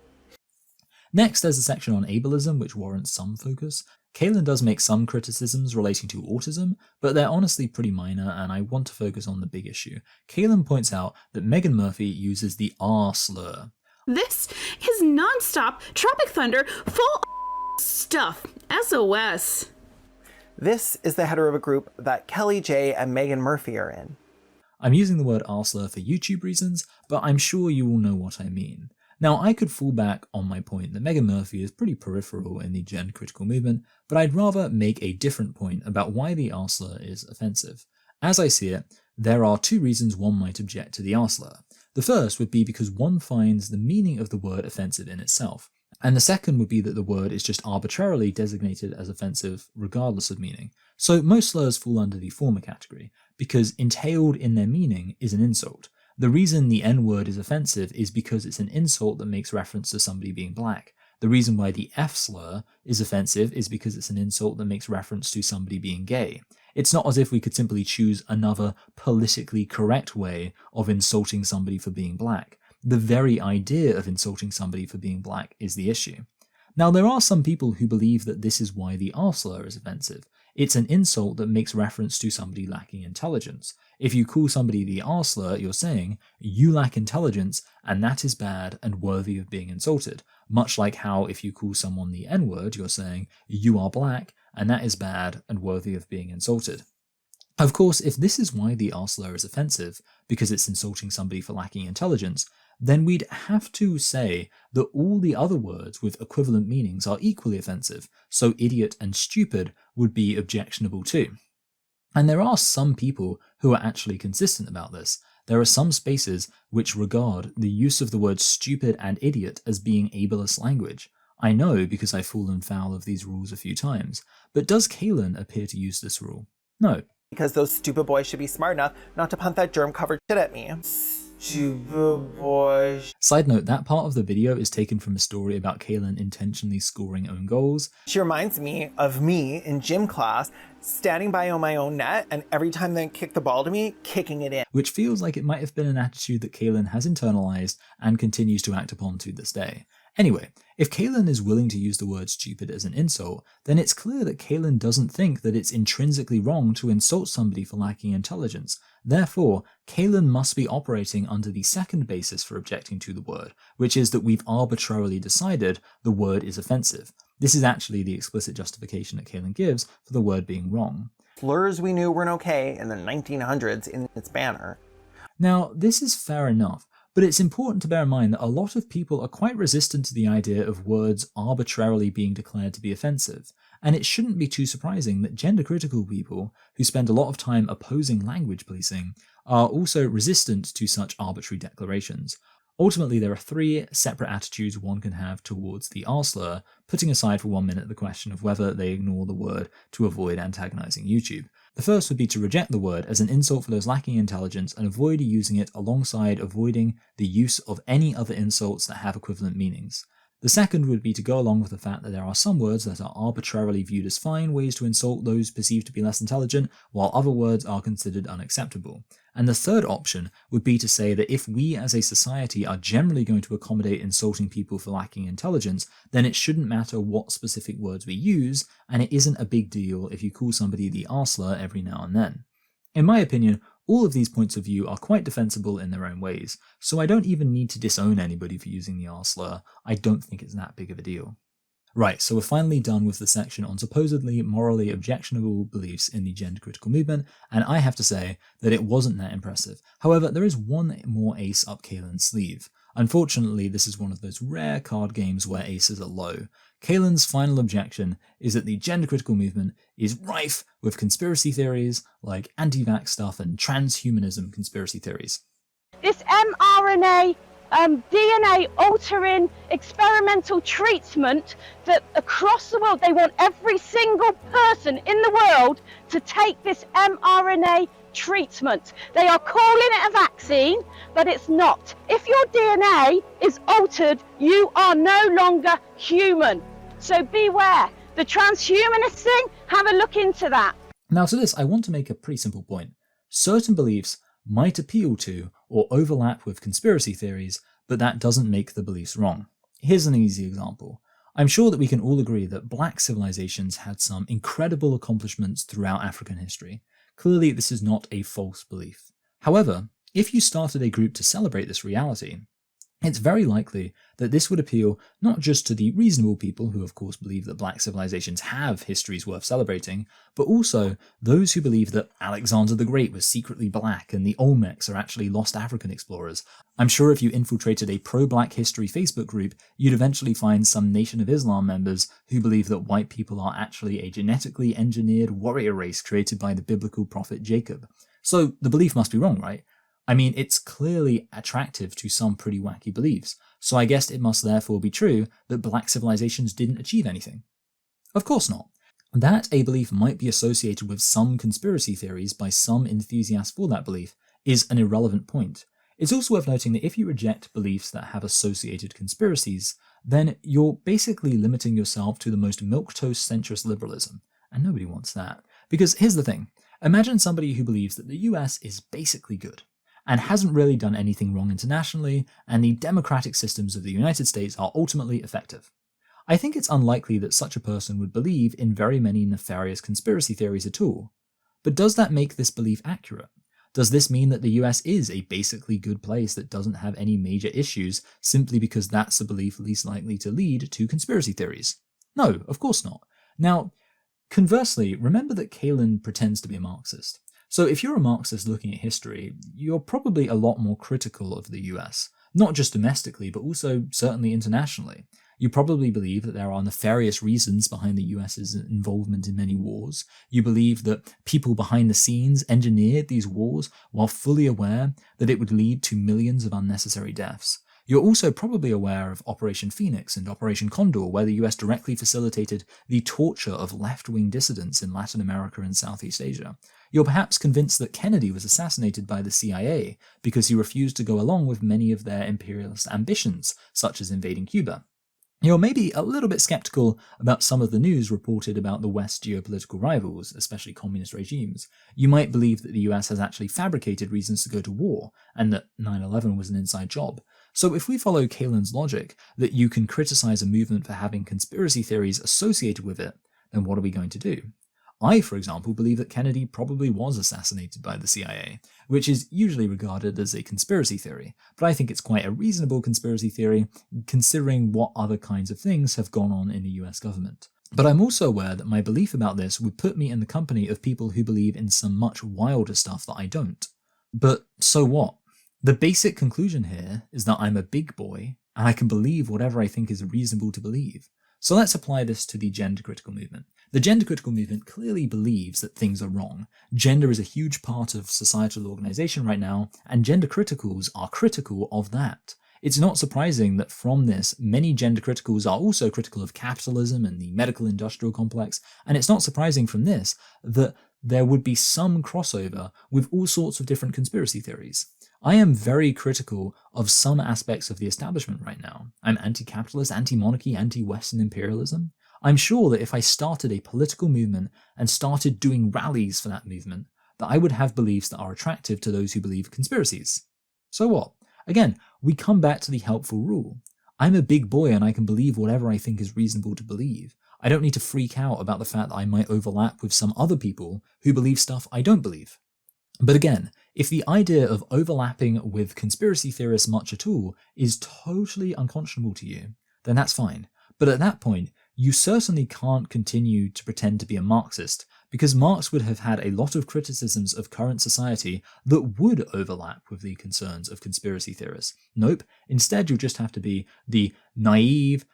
Next, there's a section on ableism, which warrants some focus. Caelan does make some criticisms relating to autism, but they're honestly pretty minor, and I want to focus on the big issue. Caelan points out that Megan Murphy uses the R slur. This is non-stop Tropic Thunder full stuff. SOS. This is the header of a group that Kelly J and Megan Murphy are in. I'm using the word R-slur for YouTube reasons, but I'm sure you all know what I mean. Now, I could fall back on my point that Megan Murphy is pretty peripheral in the gender-critical movement, but I'd rather make a different point about why the R-slur is offensive. As I see it, there are two reasons one might object to the R-slur. The first would be because one finds the meaning of the word offensive in itself. And the second would be that the word is just arbitrarily designated as offensive regardless of meaning. So most slurs fall under the former category, because entailed in their meaning is an insult. The reason the N-word is offensive is because it's an insult that makes reference to somebody being black. The reason why the F-slur is offensive is because it's an insult that makes reference to somebody being gay. It's not as if we could simply choose another politically correct way of insulting somebody for being black. The very idea of insulting somebody for being black is the issue. Now, there are some people who believe that this is why the R-slur is offensive. It's an insult that makes reference to somebody lacking intelligence. If you call somebody the R-slur, you're saying, you lack intelligence, and that is bad and worthy of being insulted. Much like how if you call someone the N-word, you're saying, you are black, and that is bad and worthy of being insulted. Of course, if this is why the R-slur is offensive, because it's insulting somebody for lacking intelligence, then we'd have to say that all the other words with equivalent meanings are equally offensive, so idiot and stupid would be objectionable too. And there are some people who are actually consistent about this. There are some spaces which regard the use of the words stupid and idiot as being ableist language. I know because I've fallen foul of these rules a few times, but does Caelan appear to use this rule? No. Because those stupid boys should be smart enough not to punt that germ-covered shit at me. Stupid boys. Side note, that part of the video is taken from a story about Caelan intentionally scoring own goals. She reminds me of me in gym class, standing by on my own net, and every time they kick the ball to me, kicking it in. Which feels like it might have been an attitude that Caelan has internalized and continues to act upon to this day. Anyway, if Caelan is willing to use the word stupid as an insult, then it's clear that Caelan doesn't think that it's intrinsically wrong to insult somebody for lacking intelligence. Therefore, Caelan must be operating under the second basis for objecting to the word, which is that we've arbitrarily decided the word is offensive. This is actually the explicit justification that Caelan gives for the word being wrong. Slurs we knew weren't okay in the 1900s in its banner. Now, this is fair enough, but it's important to bear in mind that a lot of people are quite resistant to the idea of words arbitrarily being declared to be offensive, and it shouldn't be too surprising that gender-critical people, who spend a lot of time opposing language policing, are also resistant to such arbitrary declarations. Ultimately, there are three separate attitudes one can have towards the r-slur, putting aside for 1 minute the question of whether they ignore the word to avoid antagonizing YouTube. The first would be to reject the word as an insult for those lacking intelligence and avoid using it alongside avoiding the use of any other insults that have equivalent meanings. The second would be to go along with the fact that there are some words that are arbitrarily viewed as fine ways to insult those perceived to be less intelligent, while other words are considered unacceptable. And the third option would be to say that if we as a society are generally going to accommodate insulting people for lacking intelligence, then it shouldn't matter what specific words we use, and it isn't a big deal if you call somebody the r-slur every now and then. In my opinion, all of these points of view are quite defensible in their own ways, so I don't even need to disown anybody for using the r-slur. I don't think it's that big of a deal. Right, so we're finally done with the section on supposedly morally objectionable beliefs in the gender-critical movement, and I have to say that it wasn't that impressive. However, there is one more ace up Caelan's sleeve. Unfortunately, this is one of those rare card games where aces are low. Caelan's final objection is that the gender-critical movement is rife with conspiracy theories like anti-vax stuff and transhumanism conspiracy theories. This mRNA DNA altering experimental treatment that across the world they want every single person in the world to take this mRNA treatment. They are calling it a vaccine, but it's not. If your DNA is altered, you are no longer human. So beware. The transhumanist thing, have a look into that. Now to this, I want to make a pretty simple point. Certain beliefs might appeal to or overlap with conspiracy theories, but that doesn't make the beliefs wrong. Here's an easy example. I'm sure that we can all agree that black civilizations had some incredible accomplishments throughout African history. Clearly, this is not a false belief. However, if you started a group to celebrate this reality, it's very likely that this would appeal not just to the reasonable people who of course believe that black civilizations have histories worth celebrating, but also those who believe that Alexander the Great was secretly black and the Olmecs are actually lost African explorers. I'm sure if you infiltrated a pro-black history Facebook group, you'd eventually find some Nation of Islam members who believe that white people are actually a genetically engineered warrior race created by the biblical prophet Jacob. So the belief must be wrong, right? I mean, it's clearly attractive to some pretty wacky beliefs, so I guess it must therefore be true that black civilizations didn't achieve anything. Of course not. That a belief might be associated with some conspiracy theories by some enthusiasts for that belief is an irrelevant point. It's also worth noting that if you reject beliefs that have associated conspiracies, then you're basically limiting yourself to the most milquetoast centrist liberalism, and nobody wants that. Because here's the thing, imagine somebody who believes that the US is basically good, and hasn't really done anything wrong internationally, and the democratic systems of the United States are ultimately effective. I think it's unlikely that such a person would believe in very many nefarious conspiracy theories at all. But does that make this belief accurate? Does this mean that the US is a basically good place that doesn't have any major issues simply because that's a belief least likely to lead to conspiracy theories? No, of course not. Now, conversely, remember that Caelan pretends to be a Marxist. So if you're a Marxist looking at history, you're probably a lot more critical of the US, not just domestically, but also certainly internationally. You probably believe that there are nefarious reasons behind the US's involvement in many wars. You believe that people behind the scenes engineered these wars while fully aware that it would lead to millions of unnecessary deaths. You're also probably aware of Operation Phoenix and Operation Condor, where the US directly facilitated the torture of left-wing dissidents in Latin America and Southeast Asia. You're perhaps convinced that Kennedy was assassinated by the CIA because he refused to go along with many of their imperialist ambitions, such as invading Cuba. You're maybe a little bit skeptical about some of the news reported about the West's geopolitical rivals, especially communist regimes. You might believe that the US has actually fabricated reasons to go to war, and that 9/11 was an inside job. So if we follow Caelan's logic that you can criticize a movement for having conspiracy theories associated with it, then what are we going to do? I, for example, believe that Kennedy probably was assassinated by the CIA, which is usually regarded as a conspiracy theory, but I think it's quite a reasonable conspiracy theory considering what other kinds of things have gone on in the US government. But I'm also aware that my belief about this would put me in the company of people who believe in some much wilder stuff that I don't. But so what? The basic conclusion here is that I'm a big boy, and I can believe whatever I think is reasonable to believe. So let's apply this to the gender critical movement. The gender critical movement clearly believes that things are wrong. Gender is a huge part of societal organization right now, and gender criticals are critical of that. It's not surprising that from this, many gender criticals are also critical of capitalism and the medical industrial complex, and it's not surprising from this that there would be some crossover with all sorts of different conspiracy theories. I am very critical of some aspects of the establishment right now. I'm anti-capitalist, anti-monarchy, anti-Western imperialism. I'm sure that if I started a political movement and started doing rallies for that movement, that I would have beliefs that are attractive to those who believe conspiracies. So what? Again, we come back to the helpful rule. I'm a big boy and I can believe whatever I think is reasonable to believe. I don't need to freak out about the fact that I might overlap with some other people who believe stuff I don't believe. But again, if the idea of overlapping with conspiracy theorists much at all is totally unconscionable to you, then that's fine. But at that point, you certainly can't continue to pretend to be a Marxist, because Marx would have had a lot of criticisms of current society that would overlap with the concerns of conspiracy theorists. Nope, instead you'll just have to be the naive,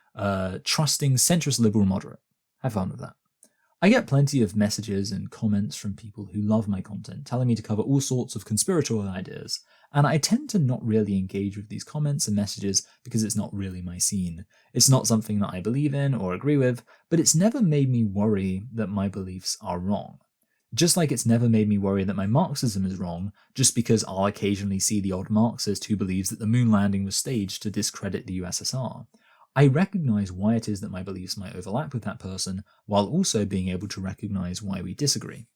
trusting, centrist liberal moderate. Have fun with that. I get plenty of messages and comments from people who love my content, telling me to cover all sorts of conspiratorial ideas, and I tend to not really engage with these comments and messages because it's not really my scene. It's not something that I believe in or agree with, but it's never made me worry that my beliefs are wrong. Just like it's never made me worry that my Marxism is wrong, just because I'll occasionally see the odd Marxist who believes that the moon landing was staged to discredit the USSR. I recognize why it is that my beliefs might overlap with that person, while also being able to recognize why we disagree.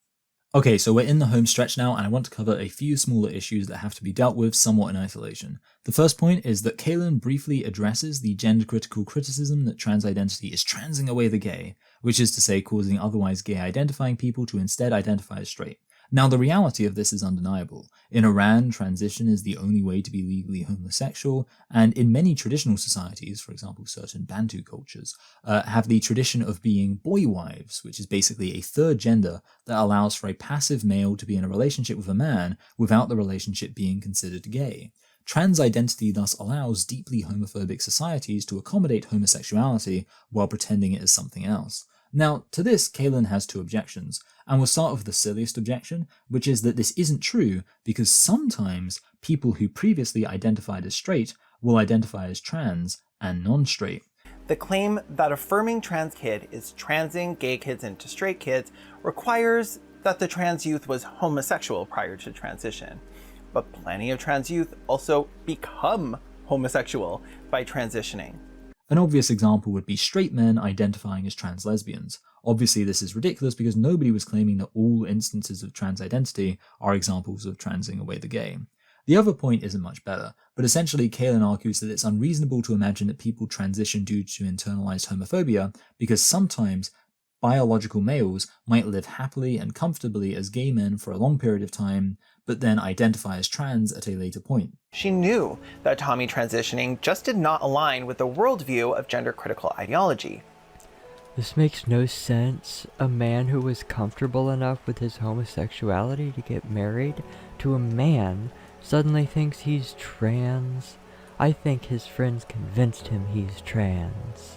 Okay, so we're in the home stretch now, and I want to cover a few smaller issues that have to be dealt with somewhat in isolation. The first point is that Caelan briefly addresses the gender-critical criticism that trans identity is transing away the gay, which is to say causing otherwise gay-identifying people to instead identify as straight. Now, the reality of this is undeniable. In Iran, transition is the only way to be legally homosexual, and in many traditional societies, for example, certain Bantu cultures, have the tradition of being boy wives, which is basically a third gender that allows for a passive male to be in a relationship with a man without the relationship being considered gay. Trans identity thus allows deeply homophobic societies to accommodate homosexuality while pretending it is something else. Now, to this, Caelan has two objections, and we'll start with the silliest objection, which is that this isn't true because sometimes people who previously identified as straight will identify as trans and non-straight. The claim that affirming trans kid is transing gay kids into straight kids requires that the trans youth was homosexual prior to transition. But plenty of trans youth also become homosexual by transitioning. An obvious example would be straight men identifying as trans lesbians. Obviously, this is ridiculous because nobody was claiming that all instances of trans identity are examples of transing away the gay. The other point isn't much better, but essentially Caelan argues that it's unreasonable to imagine that people transition due to internalized homophobia because sometimes biological males might live happily and comfortably as gay men for a long period of time, but then identify as trans at a later point. She knew that Tommy transitioning just did not align with the worldview of gender-critical ideology. This makes no sense. A man who was comfortable enough with his homosexuality to get married to a man suddenly thinks he's trans. I think his friends convinced him he's trans.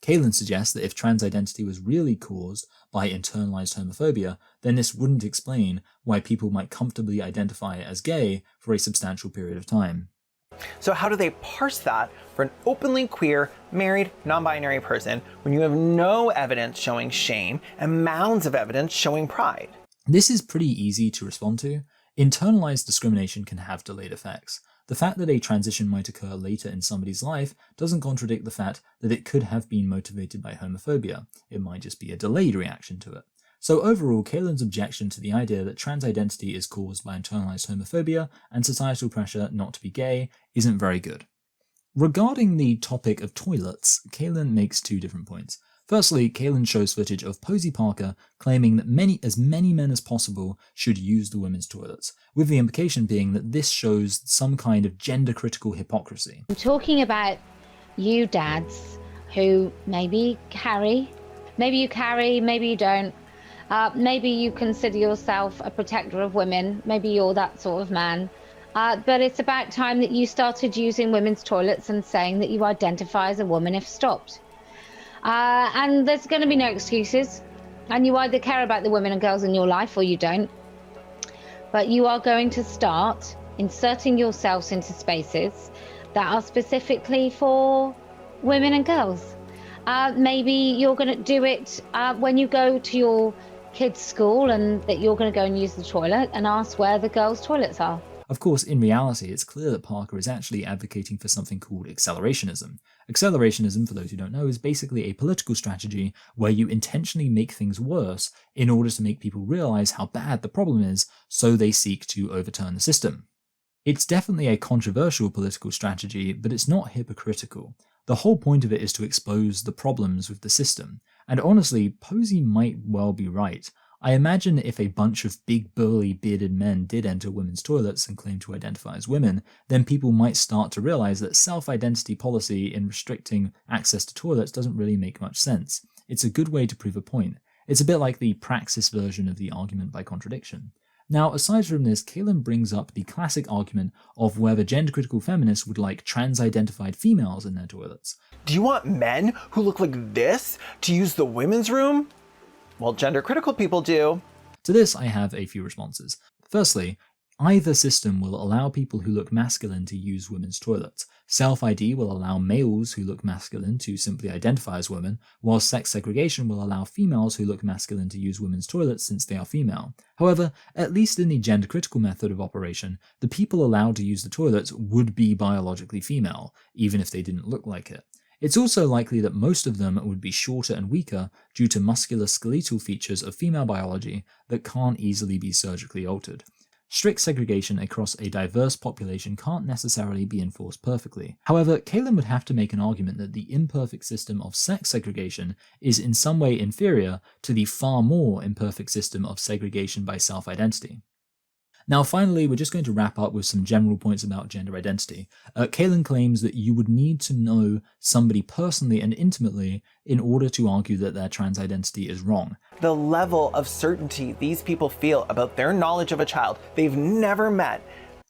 Caelan suggests that if trans identity was really caused by internalized homophobia, then this wouldn't explain why people might comfortably identify as gay for a substantial period of time. So how do they parse that for an openly queer, married, non-binary person when you have no evidence showing shame and mounds of evidence showing pride? This is pretty easy to respond to. Internalized discrimination can have delayed effects. The fact that a transition might occur later in somebody's life doesn't contradict the fact that it could have been motivated by homophobia. It might just be a delayed reaction to it. So overall, Caelan's objection to the idea that trans identity is caused by internalized homophobia and societal pressure not to be gay isn't very good. Regarding the topic of toilets, Caelan makes two different points. Firstly, Caelan shows footage of Posey Parker claiming that many men as possible should use the women's toilets, with the implication being that this shows some kind of gender-critical hypocrisy. I'm talking about you dads who maybe carry, maybe you don't. Maybe you consider yourself a protector of women. Maybe you're that sort of man. But it's about time that you started using women's toilets and saying that you identify as a woman if stopped. And there's going to be no excuses. And you either care about the women and girls in your life or you don't. But you are going to start inserting yourselves into spaces that are specifically for women and girls. Maybe you're going to do it when you go to your kids' school and that you're going to go and use the toilet and ask where the girls' toilets are. Of course, in reality, it's clear that Parker is actually advocating for something called accelerationism. Accelerationism, for those who don't know, is basically a political strategy where you intentionally make things worse in order to make people realize how bad the problem is, so they seek to overturn the system. It's definitely a controversial political strategy, but it's not hypocritical. The whole point of it is to expose the problems with the system. And honestly, Posey might well be right. I imagine if a bunch of big burly bearded men did enter women's toilets and claim to identify as women, then people might start to realize that self-identity policy in restricting access to toilets doesn't really make much sense. It's a good way to prove a point. It's a bit like the praxis version of the argument by contradiction. Now, aside from this, Caelan brings up the classic argument of whether gender-critical feminists would like trans-identified females in their toilets. Do you want men who look like this to use the women's room? Well, gender-critical people do. To this, I have a few responses. Firstly, either system will allow people who look masculine to use women's toilets. Self-ID will allow males who look masculine to simply identify as women, while sex segregation will allow females who look masculine to use women's toilets since they are female. However, at least in the gender-critical method of operation, the people allowed to use the toilets would be biologically female, even if they didn't look like it. It's also likely that most of them would be shorter and weaker due to muscular skeletal features of female biology that can't easily be surgically altered. Strict segregation across a diverse population can't necessarily be enforced perfectly. However, Caelan would have to make an argument that the imperfect system of sex segregation is in some way inferior to the far more imperfect system of segregation by self-identity. Now finally, we're just going to wrap up with some general points about gender identity. Caelan claims that you would need to know somebody personally and intimately in order to argue that their trans identity is wrong. The level of certainty these people feel about their knowledge of a child they've never met.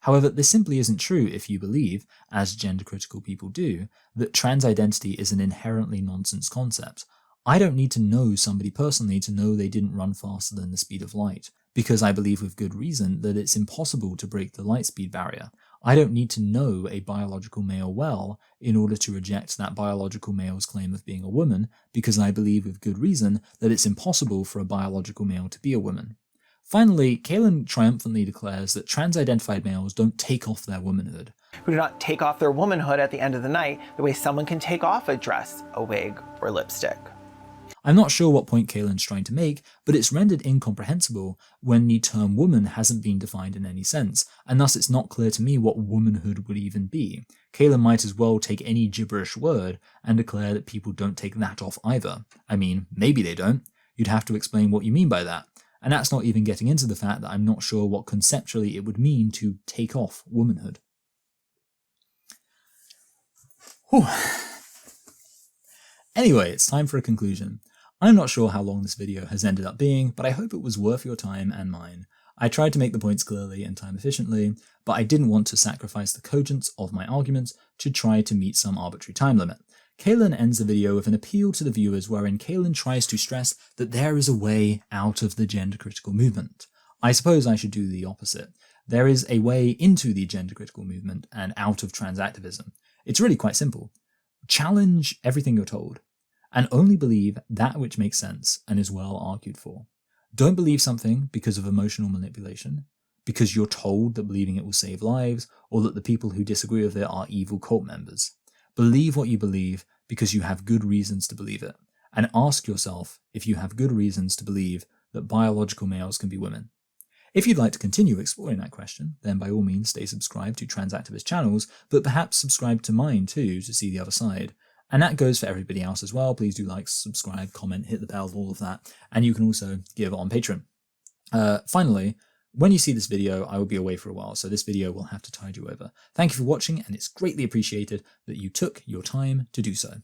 However, this simply isn't true if you believe, as gender-critical people do, that trans identity is an inherently nonsense concept. I don't need to know somebody personally to know they didn't run faster than the speed of light, because I believe with good reason that it's impossible to break the light speed barrier. I don't need to know a biological male well in order to reject that biological male's claim of being a woman, because I believe with good reason that it's impossible for a biological male to be a woman. Finally, Caelan triumphantly declares that trans-identified males don't take off their womanhood. Who do not take off their womanhood at the end of the night the way someone can take off a dress, a wig, or lipstick. I'm not sure what point Caelan's trying to make, but it's rendered incomprehensible when the term woman hasn't been defined in any sense, and thus it's not clear to me what womanhood would even be. Caelan might as well take any gibberish word and declare that people don't take that off either. I mean, maybe they don't. You'd have to explain what you mean by that. And that's not even getting into the fact that I'm not sure what conceptually it would mean to take off womanhood. Whew. Anyway, it's time for a conclusion. I'm not sure how long this video has ended up being, but I hope it was worth your time and mine. I tried to make the points clearly and time efficiently, but I didn't want to sacrifice the cogence of my arguments to try to meet some arbitrary time limit. Caelan ends the video with an appeal to the viewers wherein Caelan tries to stress that there is a way out of the gender-critical movement. I suppose I should do the opposite. There is a way into the gender critical movement and out of trans activism. It's really quite simple. Challenge everything you're told, and only believe that which makes sense and is well argued for. Don't believe something because of emotional manipulation, because you're told that believing it will save lives, or that the people who disagree with it are evil cult members. Believe what you believe because you have good reasons to believe it, and ask yourself if you have good reasons to believe that biological males can be women. If you'd like to continue exploring that question, then by all means stay subscribed to trans activist channels, but perhaps subscribe to mine too to see the other side. And that goes for everybody else as well. Please do like, subscribe, comment, hit the bell, all of that. And you can also give on Patreon. Finally, when you see this video, I will be away for a while, so this video will have to tide you over. Thank you for watching, and it's greatly appreciated that you took your time to do so.